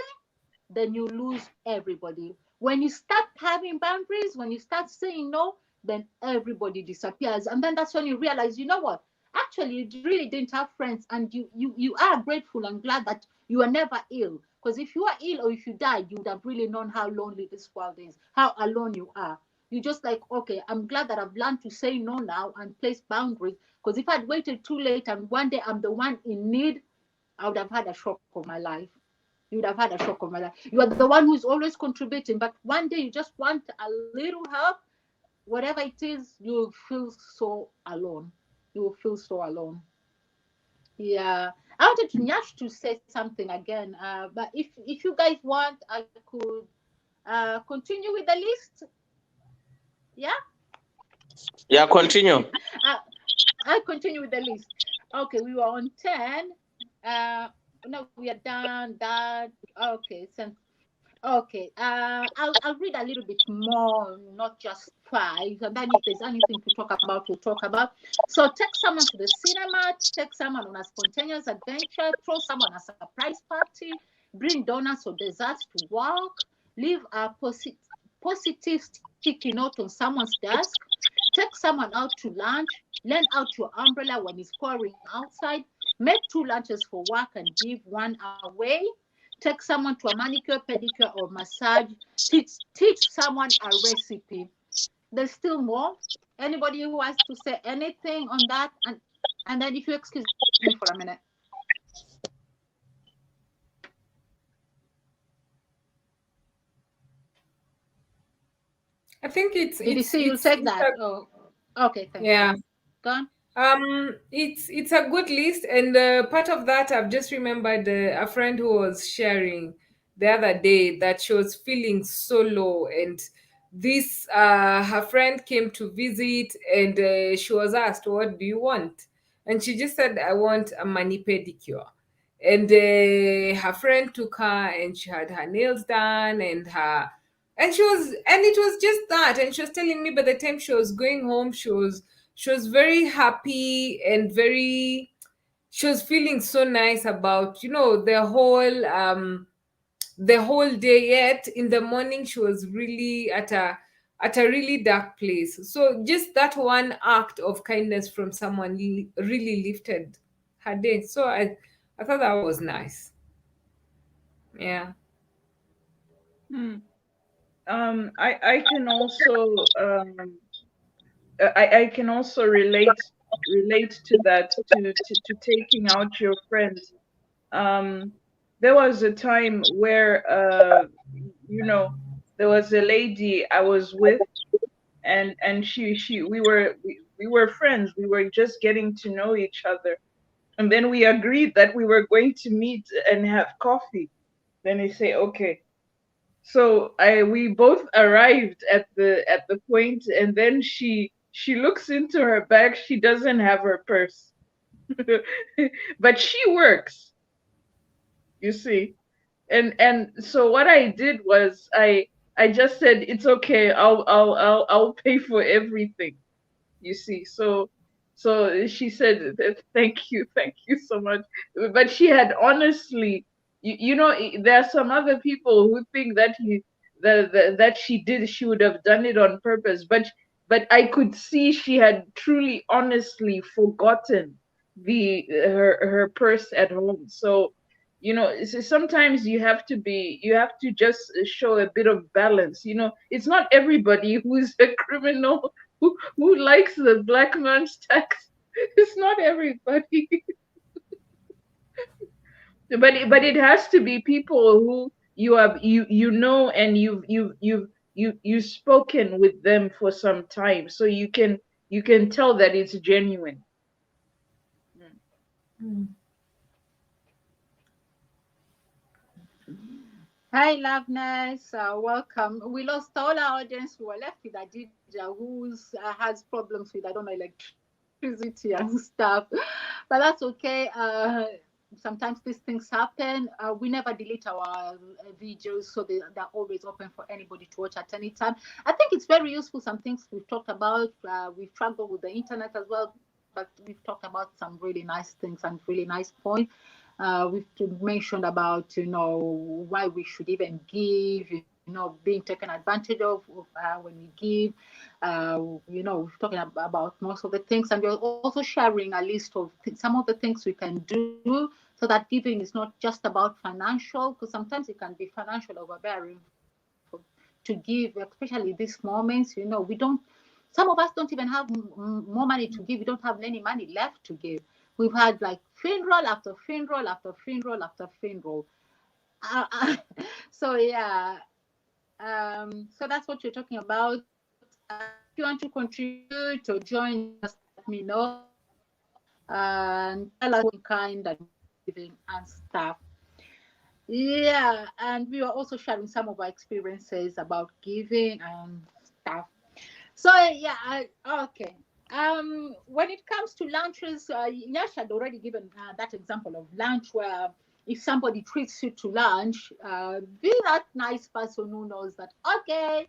then you lose everybody. When you start having boundaries, when you start saying no, then everybody disappears. And then that's when you realize, you know what? Actually, you really didn't have friends, and you are grateful and glad that you were never ill. Because if you are ill or if you died, you would have really known how lonely this world is, how alone you are. You just like, okay, I'm glad that I've learned to say no now and place boundaries. Because if I'd waited too late and one day I'm the one in need, I would have had a shock of my life. You would have had a shock of my life. You are the one who's always contributing, but one day you just want a little help, whatever it is, you'll feel so alone. You will feel so alone. Yeah. I wanted to Nyash to say something again, but if you guys want, I could continue with the list. Yeah. Yeah, continue. I, I continue with the list. Okay, we were on 10. Uh, no, we are done. That okay. Okay. I'll read a little bit more, not just 5. And then if there's anything to talk about, we'll talk about. So take someone to the cinema, take someone on a spontaneous adventure, throw someone a surprise party, bring donuts or desserts to work, leave a positive sticky note on someone's desk, take someone out to lunch, lend out your umbrella when it's pouring outside, make 2 lunches for work and give one away, take someone to a manicure, pedicure, or massage, teach someone a recipe. There's still more. Anybody who has to say anything on that? And then if you excuse me for a minute. I think Did you see you said it's that? a, Oh, okay, thank you. yeah. Go on. It's a good list, and part of that I've just remembered a friend who was sharing the other day that she was feeling so low, and this her friend came to visit, and she was asked, "What do you want?" And she just said, "I want a mani pedicure." And her friend took her, and she had her nails done, and it was just that, and she was telling me by the time she was going home, she was very happy and very she was feeling so nice about the whole day. Yet in the morning she was really at a really dark place. So just that one act of kindness from someone really lifted her day. So I thought that was nice. Yeah. Hmm. I can also I can also relate to that, to taking out your friends. Um, there was a time where you know there was a lady I was with, and she we were friends. We were just getting to know each other, and then we agreed that we were going to meet and have coffee. Then they say, okay. So I we both arrived at the point, and then she looks into her bag. She doesn't have her purse, but she works, you see. And so what I did was I just said it's okay. I'll pay for everything. You see, so she said thank you so much. But she had honestly, you know, there are some other people who think that that she would have done it on purpose, but I could see she had truly honestly forgotten her purse at home. So you know, sometimes you have to just show a bit of balance. You know, it's not everybody who's a criminal who likes the black man's tax. It's not everybody. But it has to be people who you know, and you've spoken with them for some time, so you can tell that it's genuine. Mm. Hi, Loveness. Welcome. We lost all our audience. We were left with Adija, who has problems with, I don't know, electricity and stuff. But that's okay. Sometimes these things happen. We never delete our videos, so they're always open for anybody to watch at any time. I think it's very useful. Some things we've talked about. We've struggled with the internet as well, but we've talked about some really nice things and really nice points. We've mentioned about, why we should even give, being taken advantage of when we give. We're talking about most of the things, and we're also sharing a list of some of the things we can do so that giving is not just about financial, because sometimes it can be financial overbearing to give, especially these moments. We don't. Some of us don't even have more money to give. We don't have any money left to give. We've had like funeral after funeral after funeral after funeral. So yeah, so that's what you're talking about. If you want to contribute or join, just let me know and tell us what kind and giving and stuff. Yeah, and we were also sharing some of our experiences about giving and stuff. So yeah, okay. When it comes to lunches, Yash had already given that example of lunch where if somebody treats you to lunch, be that nice person who knows that, okay,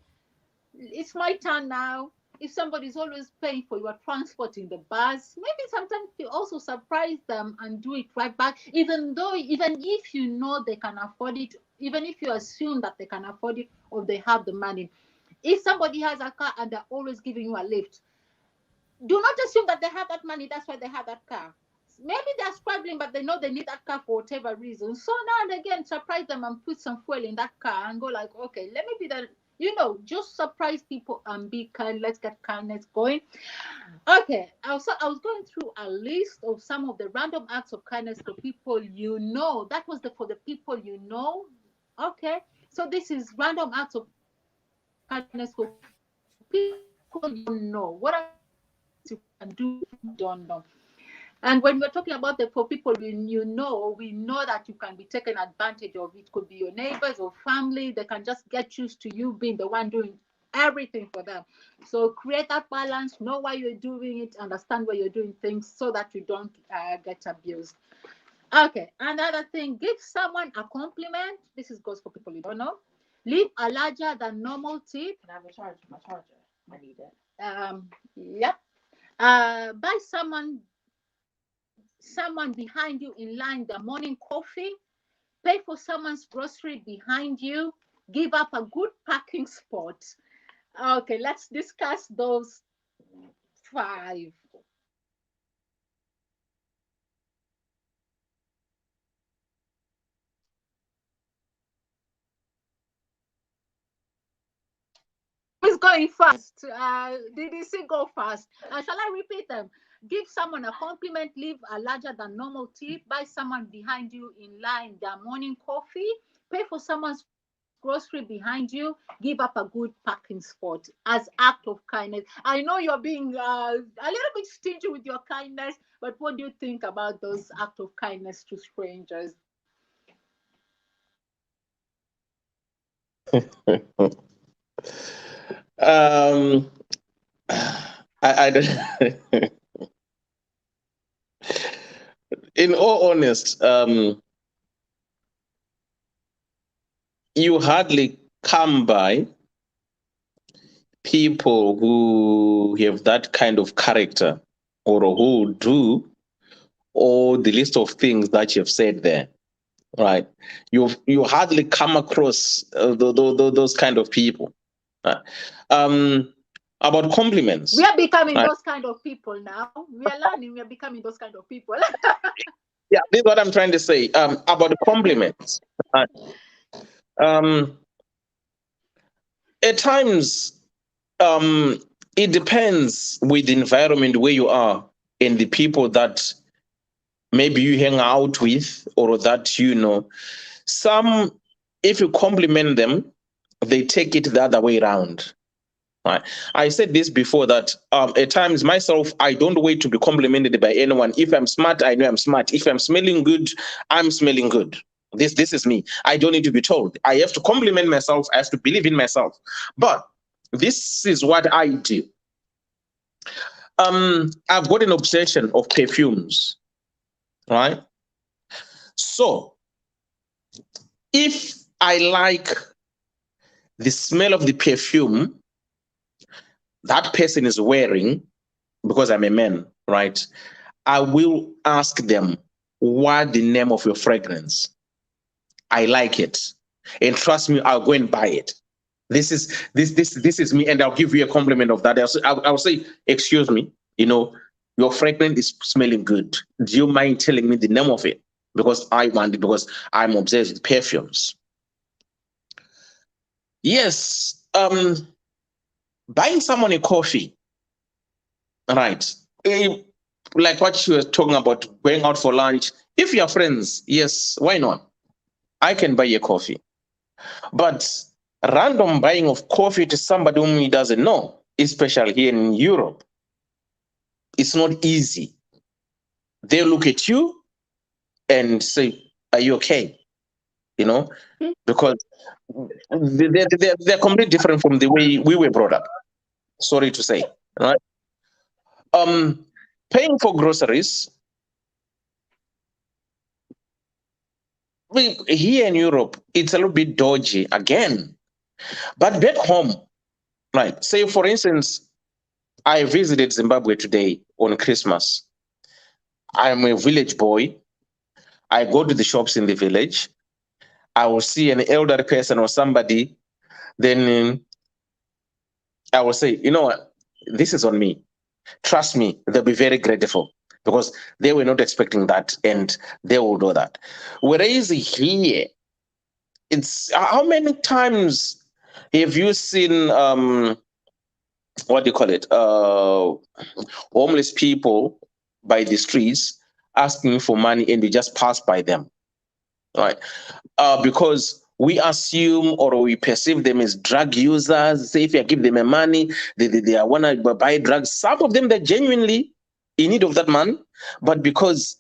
it's my turn now. If somebody's always paying for your transport in the bus, maybe sometimes you also surprise them and do it right back, even if you know they can afford it, even if you assume that they can afford it or they have the money. If somebody has a car and they're always giving you a lift, do not assume that they have that money. That's why they have that car. Maybe they're struggling, but they know they need that car for whatever reason. So now and again, surprise them and put some fuel in that car and go like, okay, let me be the, just surprise people and be kind. Let's get kindness going. Okay, I was going through a list of some of the random acts of kindness to people you know. That was for the people you know. Okay, so this is random acts of kindness for people you don't know. What are some things you can do if you don't know? And when we're talking about for people we know, we know that you can be taken advantage of. It could be your neighbors or family. They can just get used to you being the one doing everything for them. So create that balance, know why you're doing it, understand why you're doing things so that you don't get abused. Okay, another thing, give someone a compliment. This is goes for people you don't know. Leave a larger than normal tip. Can I have a charge? My charger. I need it. Yep. Buy someone behind you in line the morning coffee. Pay for someone's grocery behind you. Give up a good parking spot. Okay, let's discuss those five. Who's going first? Did you see go fast? Shall I repeat them? Give someone a compliment, leave a larger than normal tip, buy someone behind you in line their morning coffee, pay for someone's grocery behind you, give up a good parking spot as act of kindness. I know you're being a little bit stingy with your kindness, but what do you think about those act of kindness to strangers? um, I don't. In all honest, you hardly come by people who have that kind of character or who do all the list of things that you've said there, right? You hardly come across those kind of people. Right? About compliments, We are becoming right? those kind of people now. We are learning. We are becoming those kind of people. Yeah, this is what I'm trying to say. About the compliments, right? um, at times, it depends with the environment where you are and the people that maybe you hang out with or that you know. Some, if you compliment them, they take it the other way around. Right. I said this before that at times myself, I don't wait to be complimented by anyone. If I'm smart, I know I'm smart. If I'm smelling good, I'm smelling good. This is me. I don't need to be told. I have to compliment myself. I have to believe in myself. But this is what I do. I've got an obsession of perfumes, right? So if I like the smell of the perfume that person is wearing, because I'm a man, right? I will ask them, what the name of your fragrance? I like it. And trust me, I'll go and buy it. This is me, and I'll give you a compliment of that. I'll say, excuse me, your fragrance is smelling good. Do you mind telling me the name of it? Because I want it, because I'm obsessed with perfumes. Yes, buying someone a coffee, right? Like what you were talking about, going out for lunch. If you're friends, yes, why not? I can buy a coffee. But random buying of coffee to somebody whom he doesn't know, especially here in Europe, it's not easy. They look at you and say, are you okay? Because they're completely different from the way we were brought up. Sorry to say, right? Paying for groceries, here in Europe, it's a little bit dodgy again. But back home, right? Say, for instance, I visited Zimbabwe today on Christmas. I'm a village boy. I go to the shops in the village. I will see an elderly person or somebody. Then I will say, you know what? This is on me. Trust me, they'll be very grateful because they were not expecting that and they will do that. Whereas here, it's how many times have you seen what do you call it? Homeless people by the streets asking for money and you just pass by them, right? Because we assume or we perceive them as drug users. Say if you give them a money, they want to buy drugs. Some of them, they're genuinely in need of that money, but because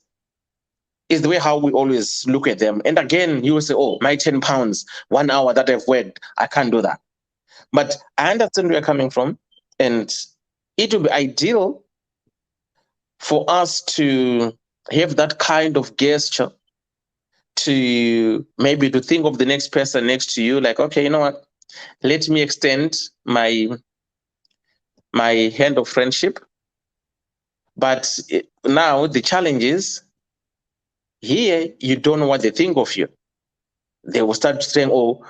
it's the way how we always look at them. And again, you will say, oh, my 10 pounds, 1 hour that I've worked, I can't do that. But I understand where you're coming from. And it would be ideal for us to have that kind of gesture, to maybe to think of the next person next to you, like, okay, you know what? Let me extend my hand of friendship. But now the challenge is here, you don't know what they think of you. They will start saying, oh,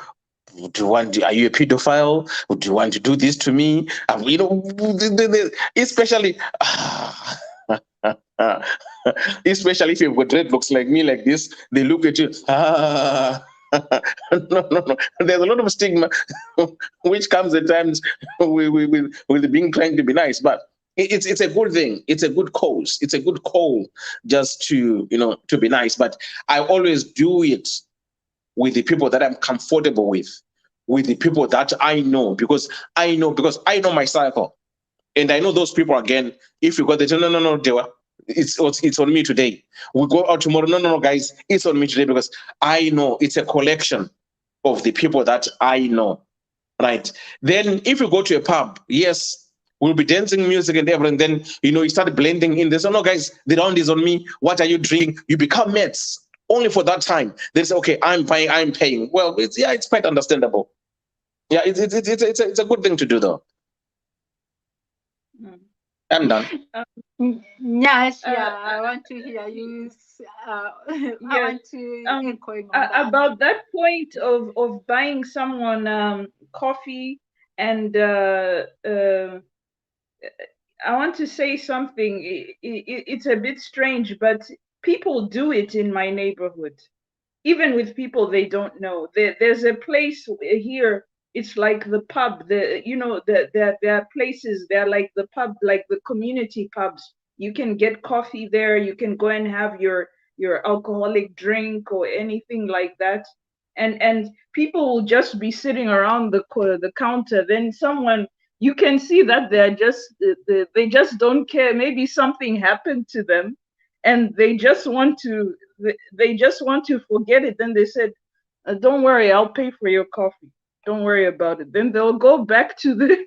are you a pedophile? Do you want to do this to me? Especially especially if you've got dreadlocks like me, like this, they look at you. No. There's a lot of stigma, which comes at times with being trying to be nice, but it's a good thing. It's a good cause. It's a good call just to to be nice. But I always do it with the people that I'm comfortable with the people that I know, because I know my cycle, and I know those people. Again, if you got the no, Dewa, it's on me today. We go out tomorrow. No, guys, it's on me today, because I know it's a collection of the people that I know, right? Then if you go to a pub, yes, we'll be dancing music and everything. Then you start blending in. There's no, guys, the round is on me. What are you drinking? You become mates only for that time. They say, okay, I'm paying. Well, it's quite understandable. Yeah, it's a good thing to do, though. Mm. I'm done. Yes, Uh, yeah, I want to hear you. I yes. want to Um, echoing on that. about that point of buying someone coffee, and I want to say something. It's a bit strange, but people do it in my neighborhood, even with people they don't know. There's a place here. It's like the pub. There are places. They're like the pub, like the community pubs. You can get coffee there. You can go and have your alcoholic drink or anything like that. And people will just be sitting around the counter. Then someone, you can see that they're just they just don't care. Maybe something happened to them, and they just want to forget it. Then they said, "Don't worry, I'll pay for your coffee. Don't worry about it." Then they'll go back to the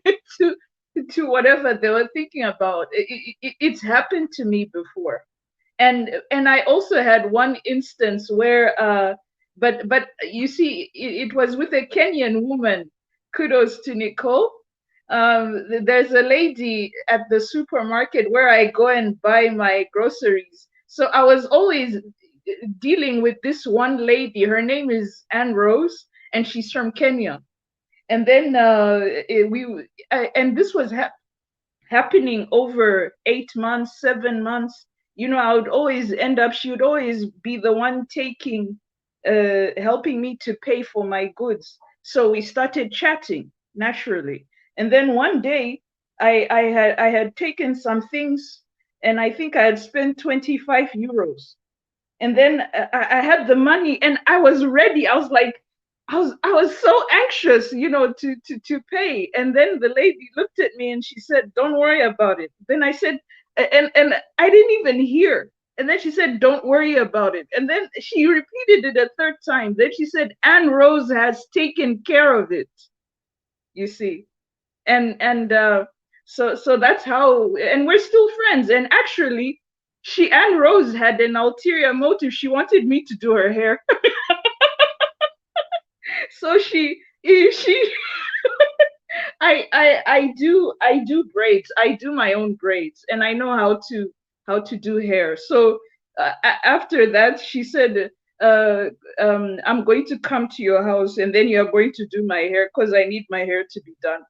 to whatever they were thinking about. It's happened to me before, and I also had one instance where, but you see, it was with a Kenyan woman. Kudos to Nicole. There's a lady at the supermarket where I go and buy my groceries. So I was always dealing with this one lady. Her name is Anne Rose, and she's from Kenya. And then and this was happening over 8 months, 7 months. I would always end up, she would always be the one helping me to pay for my goods. So we started chatting naturally. And then one day, I had taken some things, and I think I had spent 25 euros. And then I had the money, and I was ready. I was like, I was so anxious, to pay. And then the lady looked at me and she said, "Don't worry about it." Then I said, and I didn't even hear. And then she said, "Don't worry about it." And then she repeated it a third time. Then she said, "Anne Rose has taken care of it." You see, and so that's how, and we're still friends. And actually, Anne Rose had an ulterior motive. She wanted me to do her hair. So she I do braids. I do my own braids, and I know how to do hair. So after that, she said, uh, "I'm going to come to your house, and then you're going to do my hair because I need my hair to be done."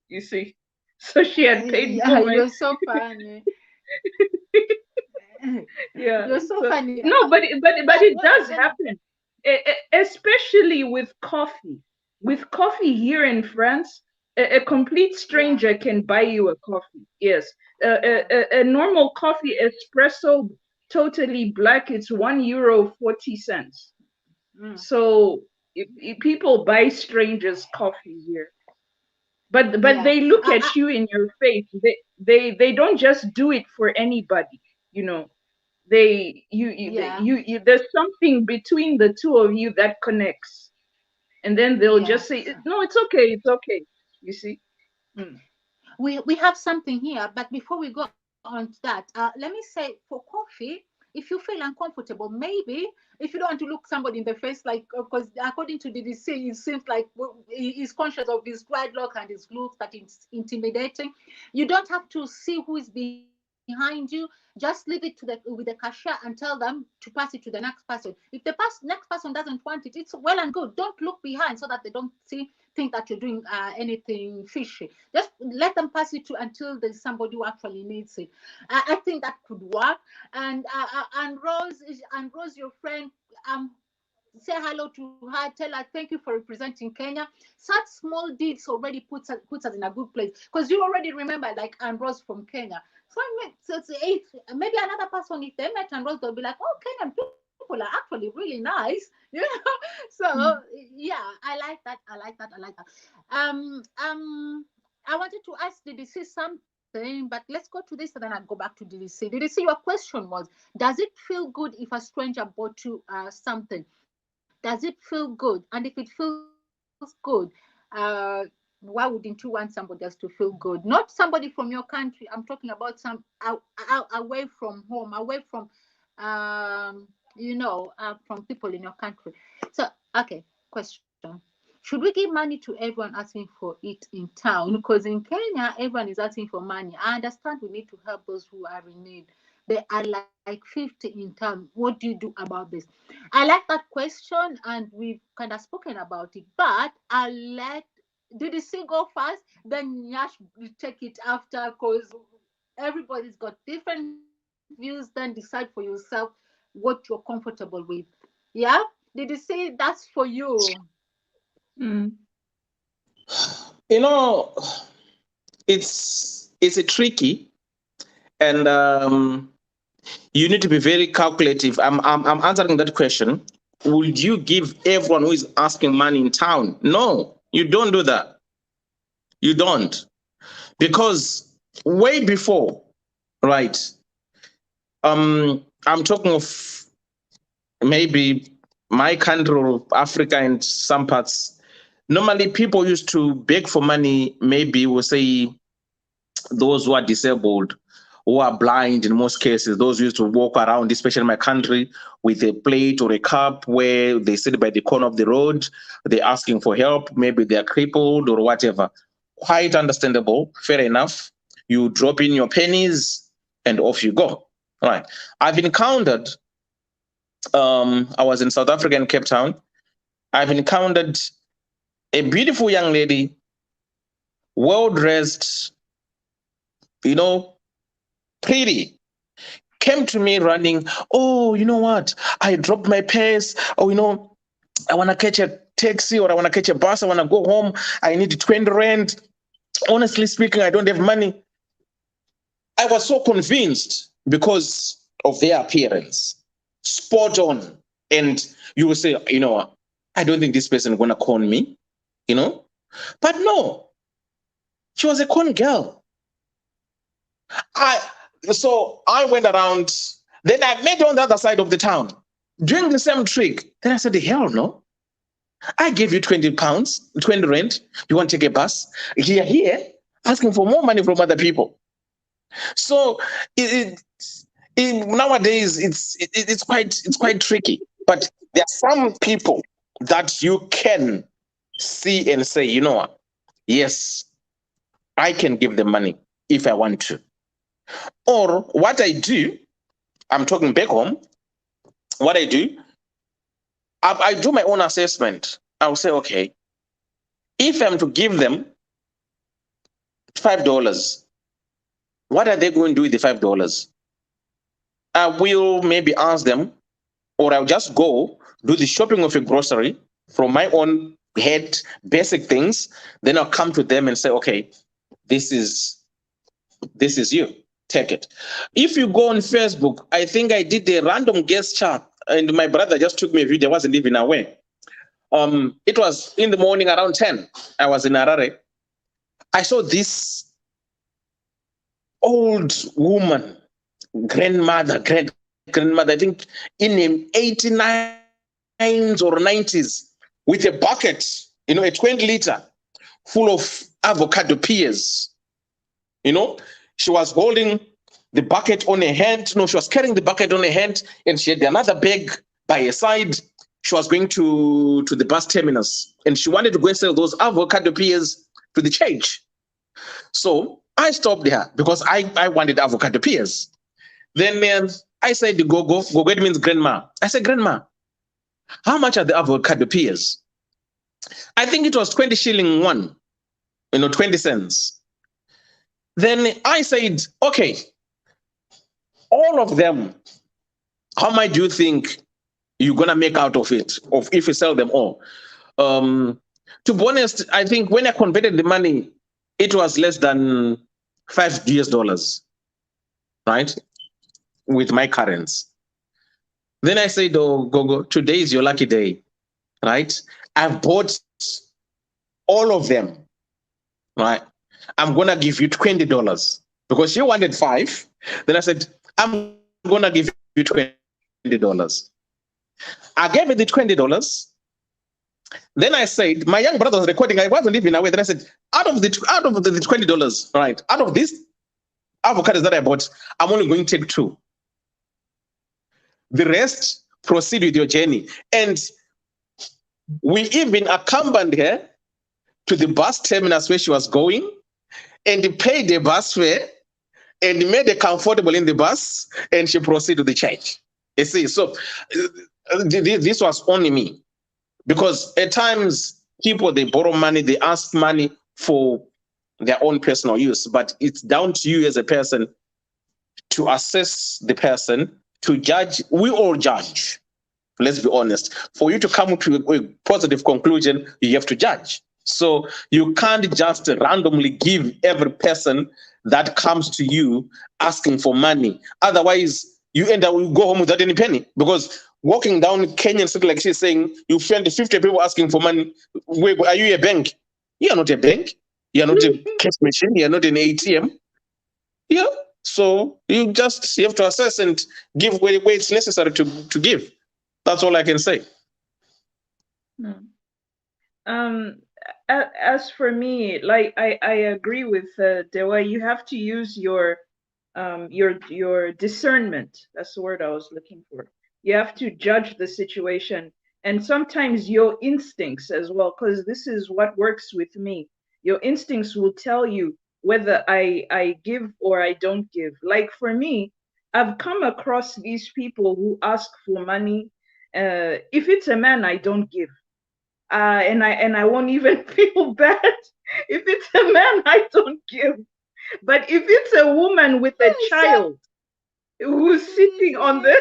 You see, so she had paid Yeah, for my. you're so funny. Yeah. You're so So funny. no, but it What does then? happen, especially with coffee. With coffee here in France, a complete Yeah, stranger can buy you a coffee. Yes, yeah, a normal coffee espresso, totally black. It's €1.40. mm, So people buy strangers coffee here, but yeah. they look at you in your face. They don't just do it for anybody. You know Yeah, there's something between the two of you that connects, and then they'll yeah. just say, "No, it's okay, it's okay." You see. Mm. We have something here, but before we go on to that, let me say for coffee, if you feel uncomfortable, maybe if you don't want to look somebody in the face, like because according to DDC, it seems like he is conscious of his dreadlock and his looks that it's intimidating. You don't have to see who is behind you. Just leave it to the with the cashier and tell them to pass it to the next person. If the next person doesn't want it, it's well and good. Don't look behind so that they don't think that you're doing anything fishy. Just let them pass it to until there's somebody who actually needs it. I think that could work. And Rose, your friend, um, say hello to her. Tell her thank you for representing Kenya. Such small deeds already puts us in a good place because you already remember like Anne Rose from Kenya. So if maybe another person, if they met Anne Rose, they'll be like, "Oh, Kenyan people are actually really nice," So Mm. yeah, I like that. I like that. I like that. I wanted to ask DDC something, but let's go to this and then I'll go back to DDC. DDC, your question was, does it feel good if a stranger bought you something? Does it feel good? And if it feels good, why wouldn't you want somebody else to feel good? Not somebody from your country. I'm talking about some away from home, away from, from people in your country. So, okay, question. should we give money to everyone asking for it in town? Because in Kenya, everyone is asking for money. I understand we need to help those who are in need. There are like 50 in town. What do you do about this? I like that question, and we've kind of spoken about it. But I'll let DDC go first, then Yash will take it after, because everybody's got different views. Then decide for yourself what you're comfortable with. Yeah? DDC, that's for you. Mm. You know, it's a tricky, and you need to be very calculative. I'm answering that question. Would you give everyone who is asking money in town? No, you don't do that. You don't, because way before, right? I'm talking of maybe my country or Africa and some parts. Normally, people used to beg for money. Maybe we'll say those who are disabled, who are blind in most cases, those who used to walk around, especially in my country, with a plate or a cup where they sit by the corner of the road, they're asking for help, maybe they're crippled or whatever. Quite understandable, fair enough. You drop in your pennies and off you go. All right. I've encountered, I was in South Africa in Cape Town. I've encountered a beautiful young lady, well dressed, pretty, came to me running. Oh, you know what? I dropped my purse. Oh, I want to catch a taxi or I want to catch a bus. I want to go home. I need 20 rand. Honestly speaking, I don't have money. I was so convinced because of their appearance, spot on. And you will say, I don't think this person is going to con me, But no, she was a con girl. So I went around. Then I met her on the other side of the town doing the same trick. Then I said, hell no. I gave you 20 pounds, 20 rand. You want to take a bus? You're here asking for more money from other people. So nowadays it's quite tricky. But there are some people that you can see and say, you know what? Yes, I can give them money if I want to. Or what I do, I'm talking back home, what I do, I do my own assessment. I'll say, okay, if I'm to give them $5, what are they going to do with the $5? I will maybe ask them, or I'll just go do the shopping of a grocery from my own head, basic things. Then I'll come to them and say, okay, this is you. Take it. If you go on Facebook, I think I did a random guest chat, and my brother just took me a video. I wasn't even aware. It was in the morning around 10. I was in Harare. I saw this old woman, grandmother, great-grandmother, I think in the 89s or 90s, with a bucket, a 20-liter full of avocado pears. She was holding the bucket on her hand. No, she was carrying the bucket on her hand, and she had another bag by her side. She was going to the bus terminus, and she wanted to go and sell those avocado pears to the church. So I stopped there because I wanted avocado pears. Then I said, go, it means grandma. I said, grandma, how much are the avocado pears? I think it was 20 shilling one, 20 cents. Then I said, okay, all of them, how much do you think you're going to make out of it, if you sell them all? To be honest, I think when I converted the money, it was less than $5, right? With my currency. Then I said, oh, go, today is your lucky day, right? I've bought all of them, right? I'm going to give you $20 because she wanted 5. Then I said, I'm going to give you $20. I gave her the $20. Then I said, my young brother was recording. I wasn't even aware. Then I said, out of the $20, right? Out of these avocados that I bought, I'm only going to take 2. The rest, proceed with your journey. And We even accompanied her to the bus terminus where she was going and paid the bus fare and made her comfortable in the bus, and she proceeded to the church. You see, so this was only me, because at times people, they borrow money, they ask money for their own personal use, but it's down to you as a person to assess the person, to judge. We all judge. Let's be honest. For you to come to a positive conclusion, you have to judge. So you can't just randomly give every person that comes to you asking for money. Otherwise, you end up, you go home without any penny. Because walking down Kenyan Street, like she's saying, you find 50 people asking for money. Wait, are you a bank? You are not a bank. You are not a cash machine. You are not an ATM. Yeah. So you have to assess and give where it's necessary to give. That's all I can say. As for me, like I agree with Dewa. You have to use your discernment. That's the word I was looking for. You have to judge the situation, and sometimes your instincts as well, because this is what works with me. Your instincts will tell you whether I give or I don't give. Like for me, I've come across these people who ask for money. If it's a man, I don't give. And I won't even feel bad. If it's a man, I don't give. But if it's a woman with a child who's sitting on the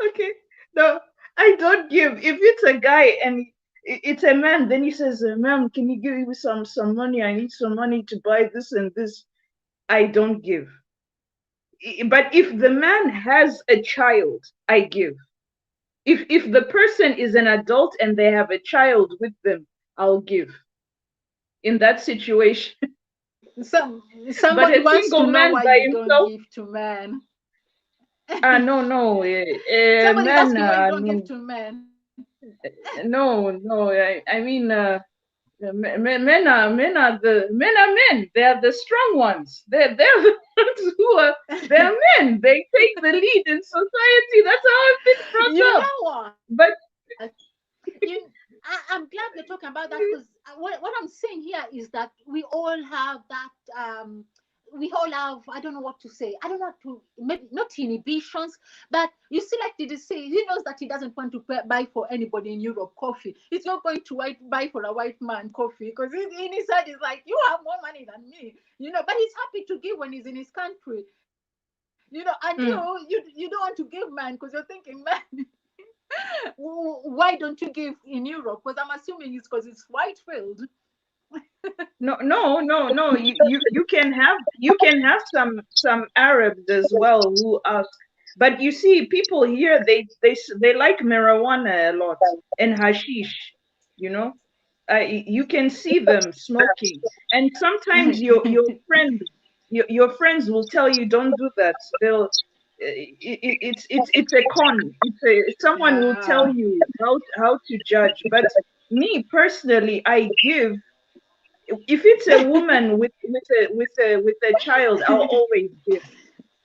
okay, no, I don't give. If it's a guy and it's a man, then he says, "Ma'am, can you give me some money? I need some money to buy this and this." I don't give. But if the man has a child, I give. If the person is an adult and they have a child with them, I'll give. In that situation. Somebody wants to know why you himself, don't give to men. No. Somebody's Men, asking why you don't give to men. No. I mean, men are men. They are the strong ones. They're the ones they're men. They take the lead in society. That's how I've been brought up. Know what? But I'm glad we're talking about that, because what I'm saying here is that we all have that. We all have, I don't know what to say. I don't know to, maybe not inhibitions, but you see, like did he say, he knows that he doesn't want to buy for anybody in Europe coffee. He's not going to buy for a white man coffee, because in his head he's like, you have more money than me, but he's happy to give when he's in his country, and you don't want to give, man, because you're thinking, man, why don't you give in Europe? Because I'm assuming it's because it's Whitefield. No. You can have some Arabs as well who ask. But you see, people here they like marijuana a lot and hashish. You can see them smoking, and sometimes your friends will tell you don't do that. It's a con. Someone will tell you how to judge. But me personally, I give. If it's a woman with a child, I'll always give.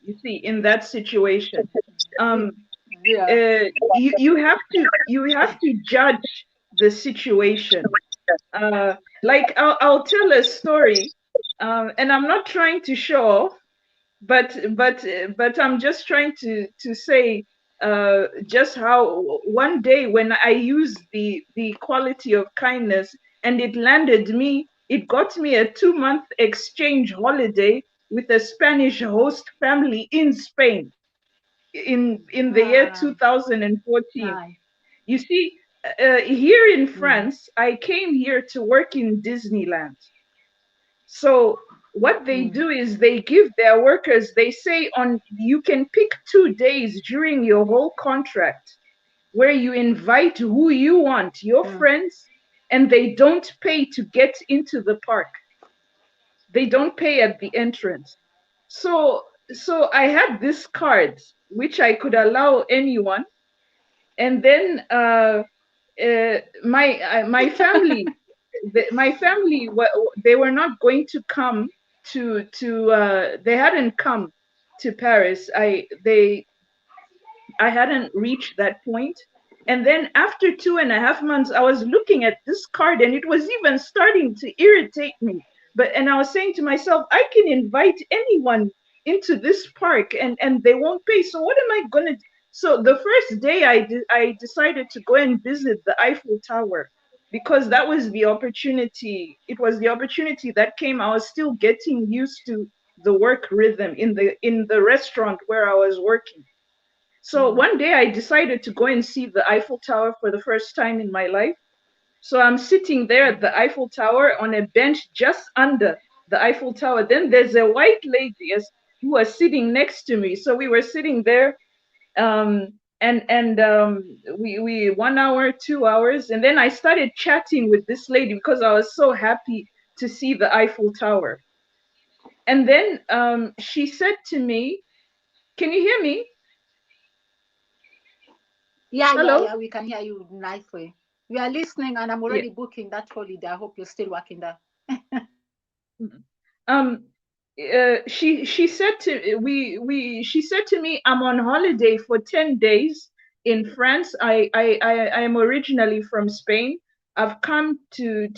You see, in that situation, you have to judge the situation. Like I'll tell a story, and I'm not trying to show off, but I'm just trying to say just how one day when I used the quality of kindness and it landed me, it got me a 2-month exchange holiday with a Spanish host family in Spain in the year 2014. You see, here in France, I came here to work in Disneyland. So what they do is they give their workers, they say you can pick 2 days during your whole contract where you invite who you want, your friends, and they don't pay to get into the park. They don't pay at the entrance. So I had this card which I could allow anyone, and then my family they were not going to come they hadn't come to Paris. I hadn't reached that point. And then after 2.5 months, I was looking at this card and it was even starting to irritate me. And I was saying to myself, I can invite anyone into this park and they won't pay. So what am I gonna do? So the first day I decided to go and visit the Eiffel Tower because that was the opportunity. It was the opportunity that came. I was still getting used to the work rhythm in the restaurant where I was working. So one day I decided to go and see the Eiffel Tower for the first time in my life. So I'm sitting there at the Eiffel Tower on a bench just under the Eiffel Tower. Then there's a white lady who was sitting next to me. So we were sitting there, we 1 hour, 2 hours, and then I started chatting with this lady because I was so happy to see the Eiffel Tower. And then she said to me, "Can you hear me?" Yeah, Hello? yeah, we can hear you nicely. We are listening, and I'm already booking that holiday. I hope you're still working there. She said to me, "I'm on holiday for 10 days in France. I am originally from Spain. I've come to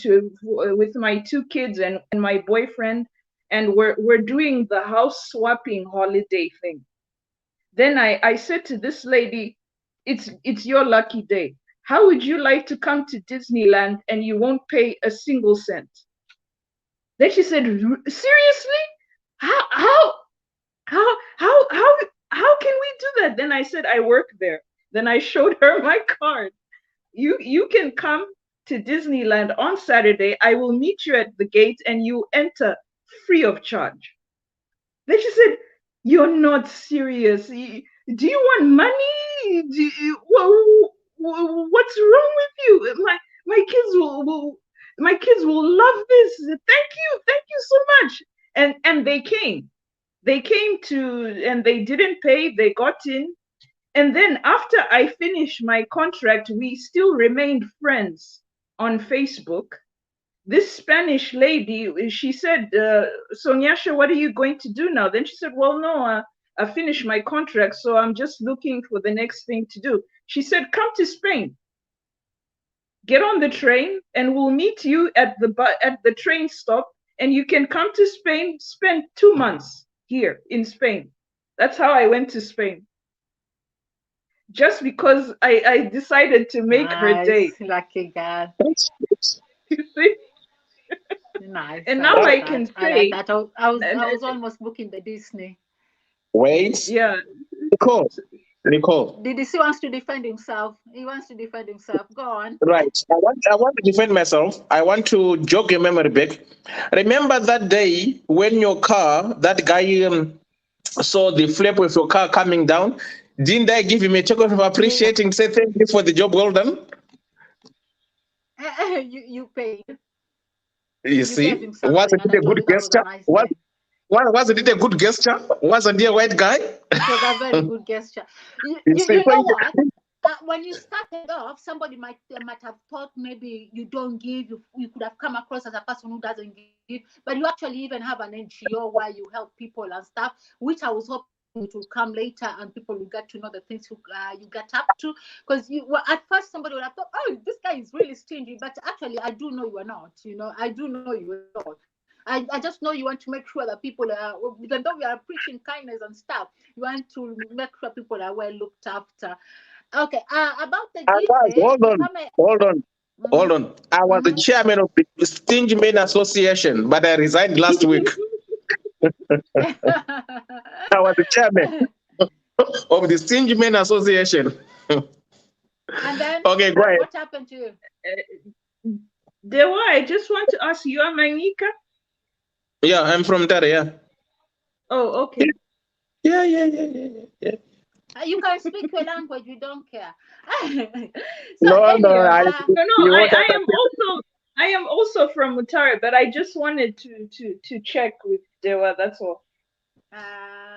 with my 2 kids and my boyfriend, and we're doing the house swapping holiday thing." Then I said to this lady, it's your lucky day. How would you like to come to Disneyland and you won't pay a single cent? Then she said, seriously? How how how how how how can we do that? Then I said, I work there. Then I showed her my card. You can come to Disneyland on Saturday. I will meet you at the gate and you enter free of charge. Then she said, "You're not serious. Do you want money? What's wrong with you? My kids my kids will love this. Thank you so much." And they came. They came to and they didn't pay. They got in. And then after I finished my contract, we still remained friends on Facebook. This Spanish lady, she said, Sonyasha, what are you going to do now? Then she said, well, no, I finished my contract, so I'm just looking for the next thing to do. She said, come to Spain. Get on the train and we'll meet you at the train stop and you can come to Spain, spend 2 months here in Spain. That's how I went to Spain. Just because I decided to make her day. Lucky girl. You see? Nice. And now I can say, I like that. I was almost booking the Disney. Wait. Yeah. Nicole. Did he wants to defend himself? He wants to defend himself. Go on. Right. I want to defend myself. I want to jog your memory back. Remember that day when your car, that guy saw the flap of your car coming down? Didn't I give him a token of appreciating, say thank you for the job well done? You paid. You see? Wasn't it a good gesture? Wasn't it a good gesture? Wasn't he a white guy? It was a very good gesture. You know what? When you started off, somebody might have thought maybe you don't give. You could have come across as a person who doesn't give, but you actually even have an NGO where you help people and stuff, which I was hoping it will come later and people will get to know the things you get up to. Because at first somebody would have thought, oh, this guy is really stingy, but actually I do know you are not. I do know you are not. I just know you want to make sure that people are, even though we are preaching kindness and stuff, you want to make sure people are well looked after. Okay, about the Hold on. I was the chairman of the Stingy Men Association, but I resigned last week. I was the chairman of the Stingy Men Association. And then, okay, go ahead. What happened to you? Dewa, I just want to ask you, am I Nika? Yeah, I'm from there, yeah. Oh, okay. Yeah. You can speak your language, we don't care. I am also from Mutare, but I just wanted to check with Dewa, that's all.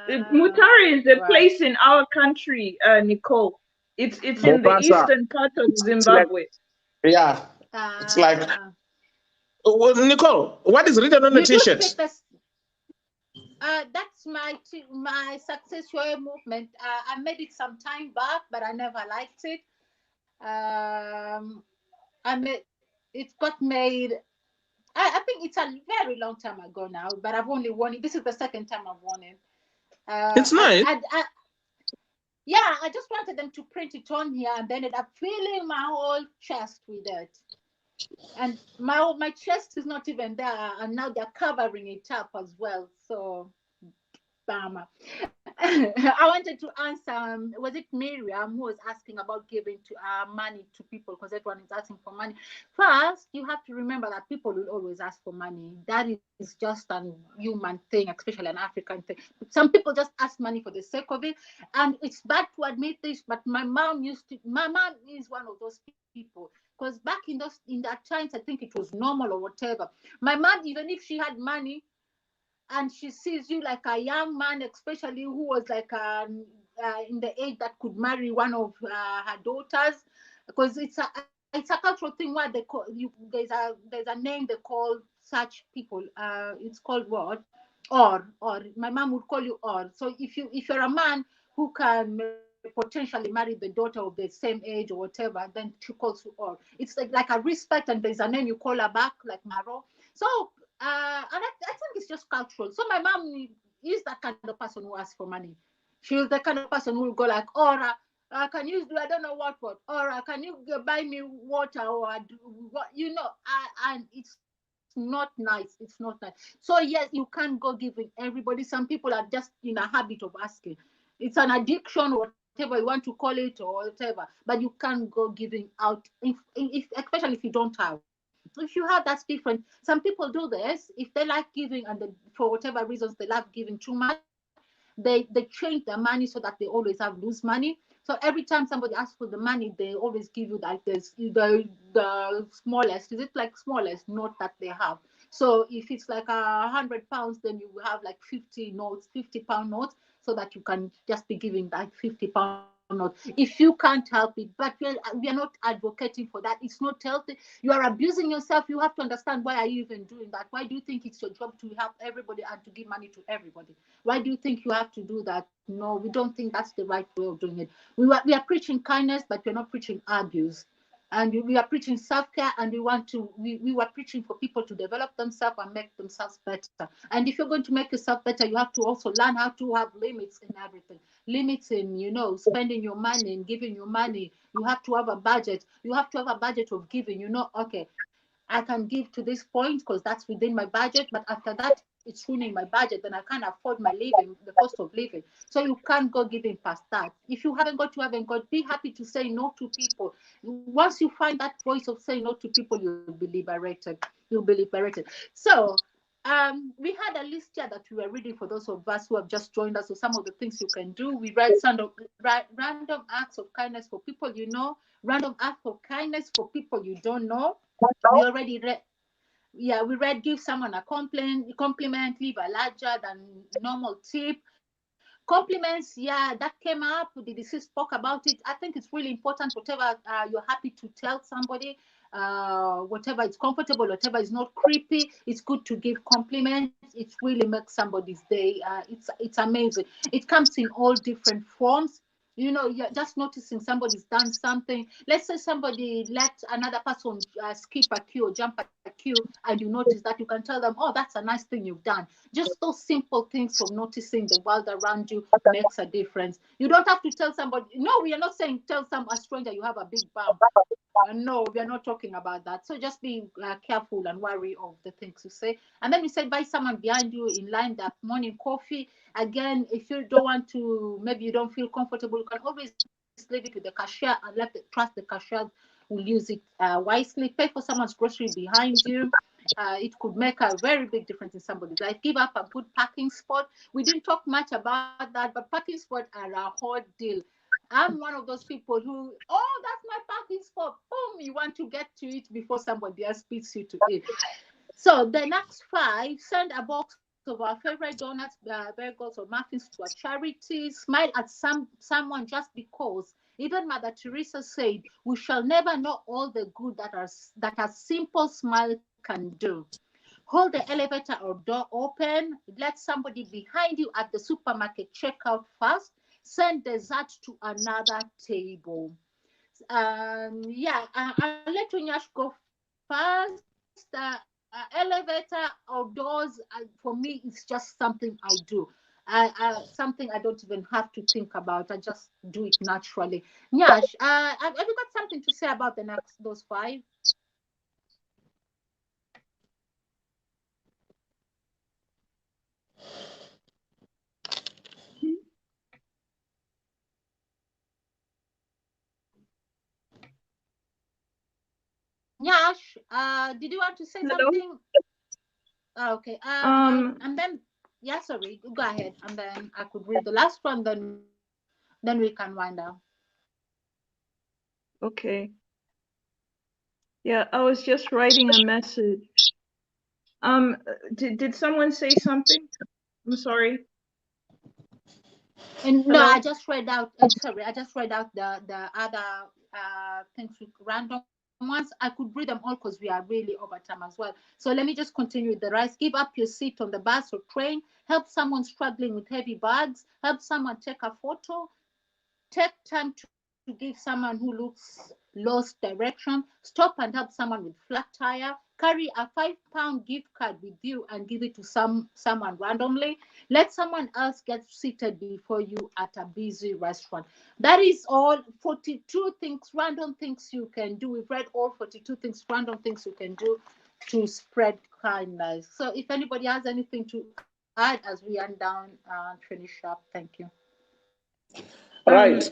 Mutare is a place in our country, Nicole. It's in the eastern part of Zimbabwe. It's like Nicole, what is written on the t-shirt? That's my success story movement. I made it some time back, but I never liked it. Um, I made it got made. I think it's a very long time ago now, but I've only won it. This is the second time I've won it. It's nice. Yeah, I just wanted them to print it on here, and they ended up filling my whole chest with it. And my chest is not even there, and now they're covering it up as well. So, bummer. I wanted to answer. Was it Miriam who was asking about giving to money to people because everyone is asking for money? First, you have to remember that people will always ask for money. That is just a human thing, especially an African thing. Some people just ask money for the sake of it, and it's bad to admit this, but my mom used to. My mom is one of those people because back in that times, I think it was normal or whatever. My mom, even if she had money and she sees you like a young man, especially who was like in the age that could marry one of her daughters, because it's a cultural thing where they call you. There's a name they call such people. It's called what? Or my mom would call you or. So if you're a man who can potentially marry the daughter of the same age or whatever, then she calls you or. It's like a respect, and there's a name you call her back, like Maro. So and I think it's just cultural. So my mom is that kind of person who asks for money. She's the kind of person who will go like, Aura, can you do, I don't know what, Aura, can you buy me water or what, and it's not nice. It's not nice. So yes, you can't go giving everybody. Some people are just in a habit of asking. It's an addiction or whatever you want to call it or whatever, but you can't go giving out if especially if you don't have. If you have, that's different. Some people do this if they like giving and for whatever reasons they love giving too much. They change their money so that they always have loose money. So every time somebody asks for the money, they always give you like this the smallest. Is it like smallest note that they have? So if it's like £100, then you have like 50 notes, £50 notes, so that you can just be giving like £50 note. If you can't help it, but we are not advocating for that. It's not healthy. You are abusing yourself. You have to understand, why are you even doing that? Why do you think it's your job to help everybody and to give money to everybody? Why do you think you have to do that? No, we don't think that's the right way of doing it. We are preaching kindness, but we're not preaching abuse. And we are preaching self-care, and we were preaching for people to develop themselves and make themselves better. And if you're going to make yourself better, you have to also learn how to have limits in everything. Limits in, spending your money and giving your money. You have to have a budget. You have to have a budget of giving. Okay, I can give to this point because that's within my budget, but after that, it's ruining my budget. Then I can't afford my living, the cost of living. So you can't go giving past that. If you haven't got, be happy to say no to people. Once you find that voice of saying no to people, you'll be liberated. You'll be liberated. So we had a list here that we were reading for those of us who have just joined us. So some of the things you can do. We read random acts of kindness for people you know, random acts of kindness for people you don't know. We already read. Yeah, we read give someone a compliment, leave a larger than normal tip. Compliments, yeah, that came up. The deceased spoke about it. I think it's really important. Whatever you're happy to tell somebody, whatever is comfortable, whatever is not creepy, it's good to give compliments. It really makes somebody's day. It's amazing. It comes in all different forms. You're just noticing somebody's done something. Let's say somebody let another person skip a queue or jump a queue, and you notice that, you can tell them, oh, that's a nice thing you've done. Just those simple things of noticing the world around you makes a difference. You don't have to tell somebody. No, we are not saying tell a stranger you have a big bump. No, we are not talking about that. So just be careful and wary of the things you say. And then we said, buy someone behind you in line that morning coffee. Again, if you don't want to, maybe you don't feel comfortable, you can always leave it with the cashier and trust the cashier will use it wisely. Pay for someone's grocery behind you. It could make a very big difference in somebody's life. Give up a good parking spot. We didn't talk much about that, but parking spots are a hard deal. I'm one of those people who, oh, that's my parking spot. Boom, you want to get to it before somebody else beats you to it. So the next five, send a box of our favorite donuts, bagels, or muffins to a charity. Smile at someone just because. Even Mother Teresa said, "We shall never know all the good that a simple smile can do." hold the elevator or door open, let somebody behind you at the supermarket check out first, send dessert to another table. Yeah, I'll let Unyash go first. Elevator or doors, for me, it's just something I do. Something I don't even have to think about. I just do it naturally. Nyash, have you got something to say about the next those five? Nyash, did you want to say Hello. something? Okay. Um. And then yeah, sorry, go ahead, and then I could read the last one. Then we can wind up. Okay. Yeah, I was just writing a message. Did someone say something? I'm sorry. And no, Hello. I just read out. Sorry, I just read out the other things with random ones. I could read them all because we are really over time as well. So let me just continue with the rest. Give up your seat on the bus or train. Help someone struggling with heavy bags. Help someone take a photo. Take time to give someone who looks lost direction. Stop and help someone with flat tire. Carry a £5 gift card with you and give it to someone randomly. Let someone else get seated before you at a busy restaurant. That is all 42 things, random things you can do. We've read all 42 things, random things you can do to spread kindness. So if anybody has anything to add as we end down and finish up, thank you. Right. Um.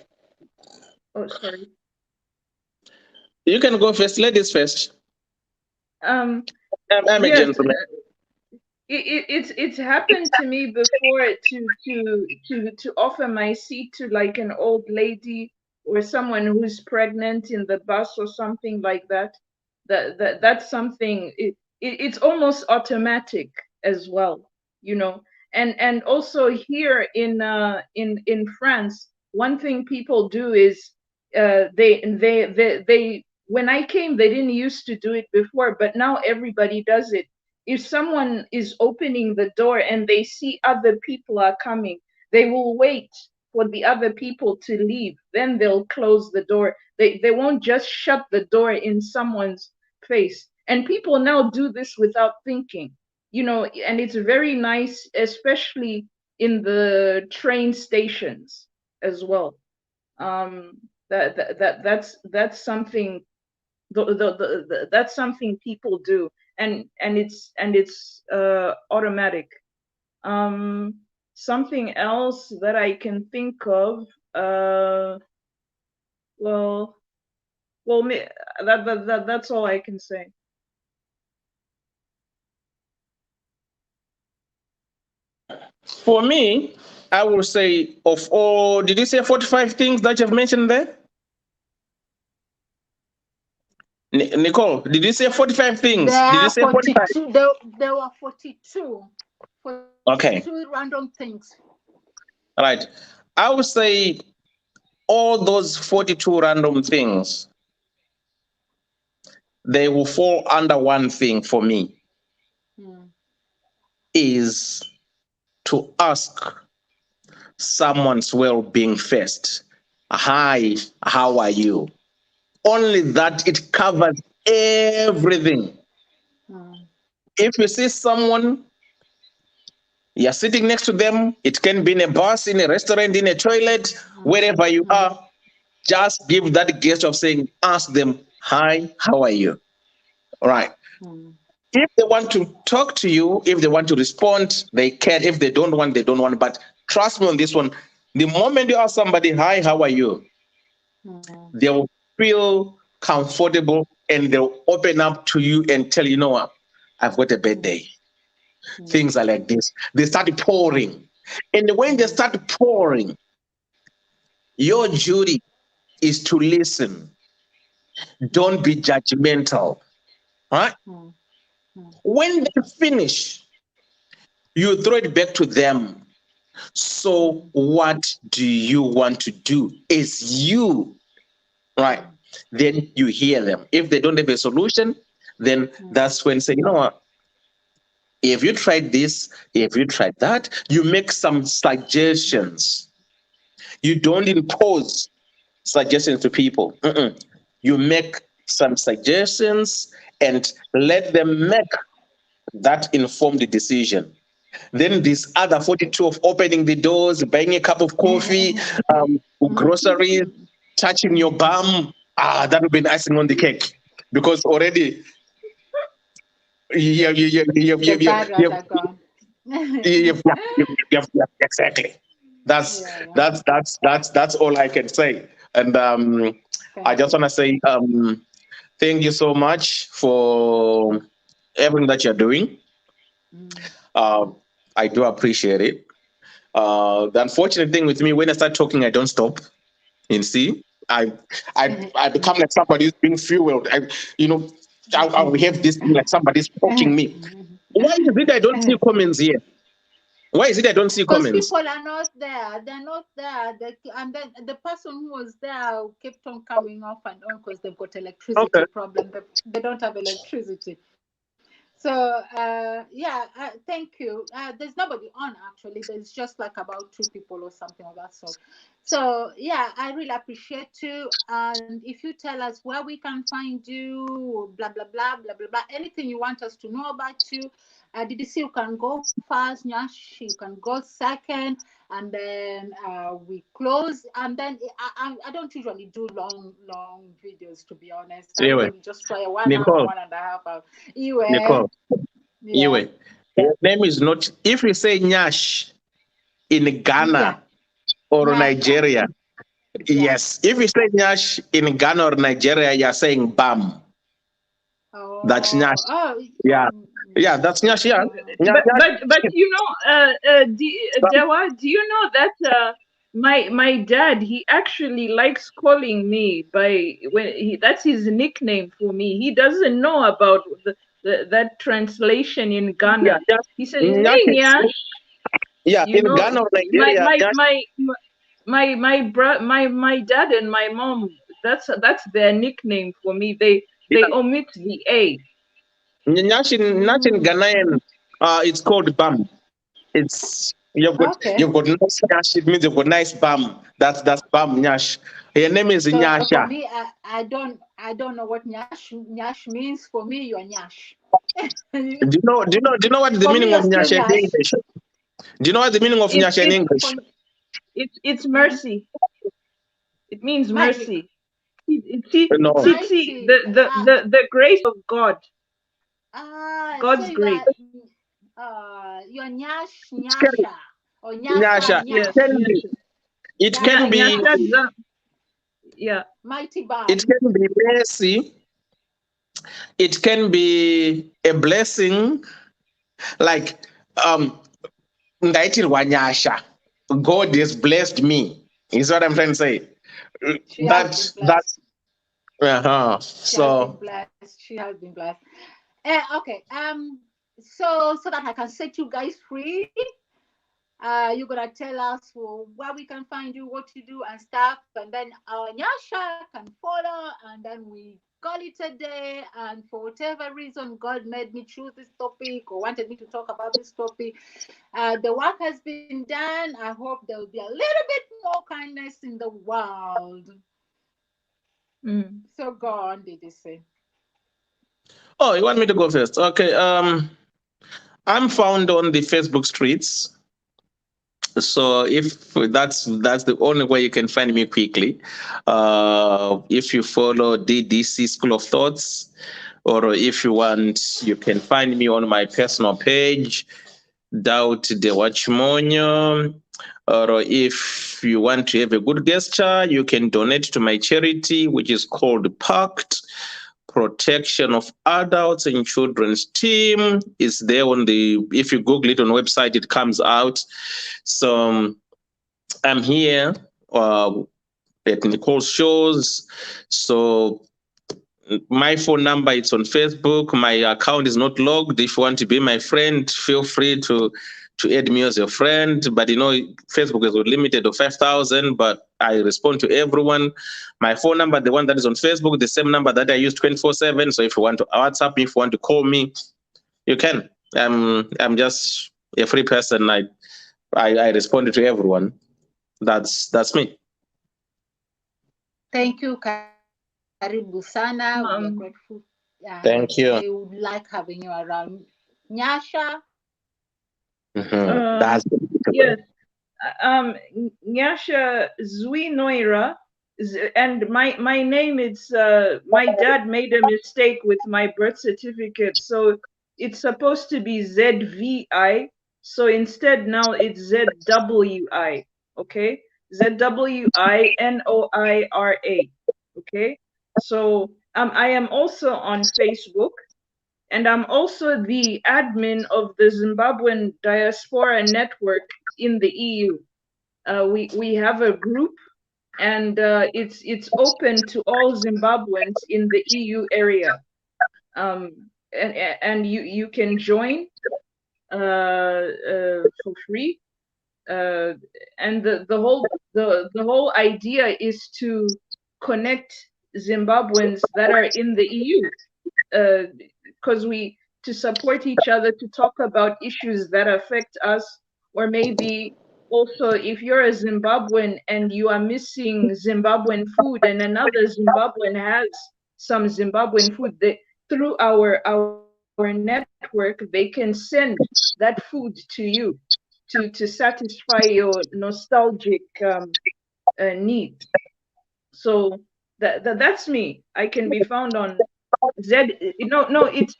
Oh, sorry. You can go first. Ladies first. Um. I'm a Yes. gentleman. It's happened to me before to offer my seat to like an old lady or someone who's pregnant in the bus or something like that. That's something. It's almost automatic as well, you know. And also here in France, one thing people do is they when I came, they didn't used to do it before, but now everybody does it. If someone is opening the door and they see other people are coming, they will wait for the other people to leave. Then they'll close the door. They won't just shut the door in someone's face. And people now do this without thinking, you know, and it's very nice, especially in the train stations as well. Um, that's something that's something people do, and it's automatic. um Something else that I can think of, uh well me that's all I can say. For me, I will say of all, did you say 45 things that you've mentioned there? Nicole, did you say 45 There things? Did you are say 45? 42. There were 42. 42 Okay. random things. All right. I would say all those 42 random things, they will fall under one thing for me, Hmm. is to ask someone's well-being first. Hi, how are you? Only that it covers everything. Hmm. If you see someone, you're sitting next to them, it can be in a bus, in a restaurant, in a toilet, Hmm. wherever you Hmm. are, just give that gesture of saying, ask them, hi, how are you? All right. Hmm. If they want to talk to you, if they want to respond, they can. If they don't want, they don't want. But trust me on this one, the moment you ask somebody, hi, how are you? Hmm. They will feel comfortable and they'll open up to you and tell you know what, I've got a bad Hmm. day. Hmm. Things are like this. They start pouring. And when they Hmm. start pouring, your duty is to listen. Hmm. Don't be judgmental. Right? Hmm. Hmm. When they finish, you throw it back to them. So, Hmm. what do you want to do? Is you right? Hmm. Then you hear them. If they don't have a solution, then Hmm. that's when say, you know what? If you tried this, if you tried that, you make some suggestions. You don't impose suggestions to people. You make some suggestions and let them make that informed decision. Then this other 42 of opening the doors, buying a cup of coffee, groceries, touching your bum, that would be icing on the cake. Because already, The bad ones are gone. exactly. That's Yeah, yeah. that's all I can say. And I Thank just you. want to say thank you so much for everything that you're doing. Mm. Um, I do appreciate it. The unfortunate thing with me, when I start talking, I don't stop. You see, I become like somebody who's being fueled. You know, I will have this thing like somebody's poking me. Why is it I don't see comments here? Why is it I don't see Because comments? people are not there. They're not there. And then the person who was there kept on coming off and on because they've got Okay. electricity problem. They don't have electricity. So thank you. There's nobody on actually. There's just like about two people or something of that sort. So yeah, I really appreciate you. And if you tell us where we can find you, blah blah blah blah blah blah, anything you want us to know about you. DDC, you can go first. Nyash, you can go second, and then we close. And then I don't usually do long videos, to be honest. I Anyway, usually just try a 1 hour, Nicole, 1.5 hour. Anyway, Nicole, yeah, anyway, your name is not. If you say Nyash in yeah, Ghana or Nyasha, Nigeria, yeah. yes. If you say Nyash in Ghana or Nigeria, you're saying Bam. That's Oh, Nyash. oh, Yeah, yeah, that's Nyash. Yeah, But Nyash. you know, Dewa, do you know that my dad, he actually likes calling me by that's his nickname for me. He doesn't know about that translation in Yeah, Ghana. He says, Nyash. "Hey Nyash," Yeah, you in know, Ghana or my Nigeria, my Nyash. my my dad and my mom. That's their nickname for me. They Yeah, omit the A. Nyash in mm, Ghanaian, it's called Bam. It's okay. you've got nice Nyash. It means you've got nice Bam. That's Bam Nyash. Your name is So for Nyasha. me, I don't know what Nyash means. For me, you're Nyash. Do you know what the For me, meaning of you're still Nyasha in Nyash. English? Do you know what the meaning of It's Nyasha in it's English? For it's mhm. mercy. It means My mercy. See, No. see, see, mighty. the grace of God, So God's you grace. are you're Nyash It can, Nyasha or Nyasha Nyasha. Yes, Nyash. yes. It can Nyasha be. Nyash. Nyashadza. Yeah. Mighty It Bam. can be mercy. It can be a blessing. Like um, ndaitirwa nyasha. God has blessed me. Is what I'm trying to say. She has been That. blessed. She has been So blessed. She has been blessed. Okay. So that I can set you guys free. You're gonna tell us where we can find you, what you do, and stuff, and then Nyasha can follow, and then we call it a day. And for whatever reason, God made me choose this topic or wanted me to talk about this topic. The work has been done. I hope there will be a little bit more kindness in the world. Mm. So go on, did you say? oh, you want me to go first? Okay. I'm found on the Facebook streets. So if that's the only way you can find me quickly, if you follow DDC School of Thoughts, or if you want, you can find me on my personal page, Doubt the Watchmonyo. Or if you want to have a good gesture, you can donate to my charity, which is called Pact Protection of Adults and Children's Team. Is there on the, if you Google it on website, it comes out. So I'm here at Nicole's shows. So my phone number, it's on Facebook. My account is not logged. If you want to be my friend, feel free to add me as your friend. But Facebook is limited to 5,000, but I respond to everyone. My phone number, the one that is on Facebook, the same number that I use 24/7. So if you want to WhatsApp me, if you want to call me, you can. I'm just a free person. I respond to everyone. That's me. Thank you, Karibu Sana. We are Um, grateful and Thank you. we would like having you around. Nyasha, That's yes. Nyasha Zui Noira, and my name is my dad made a mistake with my birth certificate, so it's supposed to be ZVI. So instead now it's ZWI. Okay, ZWINOIRA. Okay, so I am also on Facebook. And I'm also the admin of the Zimbabwean Diaspora Network in the EU. We have a group, and it's open to all Zimbabweans in the EU area. And you can join for free. And the whole idea is to connect Zimbabweans that are in the EU, because we to support each other, to talk about issues that affect us, or maybe also if you're a Zimbabwean and you are missing Zimbabwean food and another Zimbabwean has some Zimbabwean food, through our network they can send that food to you to satisfy your nostalgic needs. So that's me. I can be found on no, it's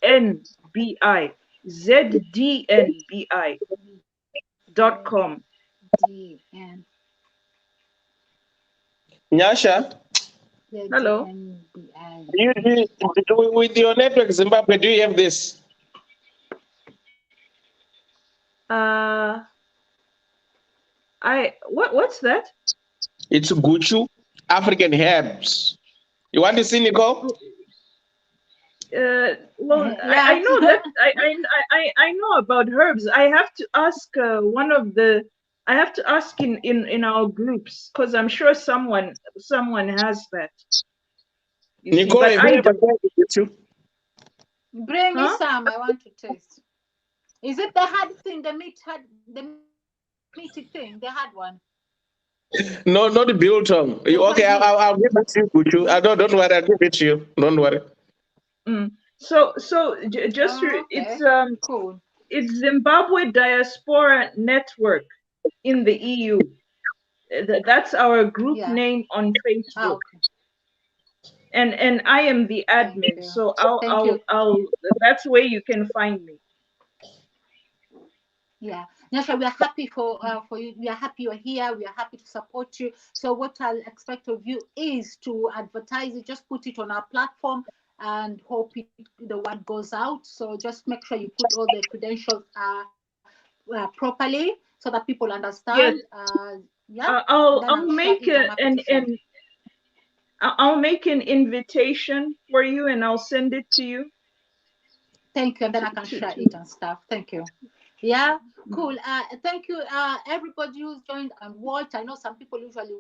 ZDNBI. ZDNBI.com. ZDN, Nyasha. Hello. ZDNBI. With your network Zimbabwe, do you have this? Uh what's that? It's Guchu African herbs. You want to see, Nicole? Well, I Yeah. know that I know about herbs. I have to ask I have to ask in our groups, because I'm sure someone has that. You see, Nicole, but have you I ever don't. tried Guchu? Bring me Huh? some. I want to taste. Is it the hard thing? The meaty thing? The hard one? No, not the biltong. Okay, I'll give it to you, Guchu. Don't worry, I'll give it to you. Don't worry. Oh, okay. Cool. It's Zimbabwe Diaspora Network in the EU. That's our group Yeah. name on Ah, Facebook, okay. and I am the Thank admin. you. So Thank you. I'll that's where you can find me. Yeah, Nyasha, we are happy for you. We are happy you're here. We are happy to support you. So what I'll expect of you is to advertise it. Just put it on our platform and hope the word goes out. So just make sure you put all the credentials properly so that people understand. Yes, Yeah, then I'll I'll I'll share it. make I'm happy to share. I'll make an invitation for you, and I'll send it to you. Thank you, and then I can share it and stuff. Thank you. Yeah, Mm. cool. Thank you, everybody who's joined and watched. I know some people usually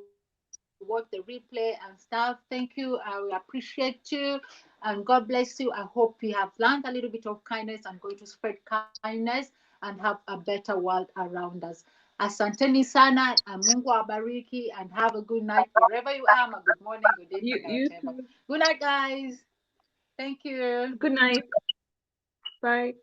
watch the replay and stuff. Thank you. We appreciate you, and God bless you. I hope you have learned a little bit of kindness and going to spread kindness and have a better world around us. Asanteni sana, and Mungu abariki, and have a good night wherever you are. Good morning, good evening, or You whatever. too. Good night, guys. Thank you. Good night. Bye.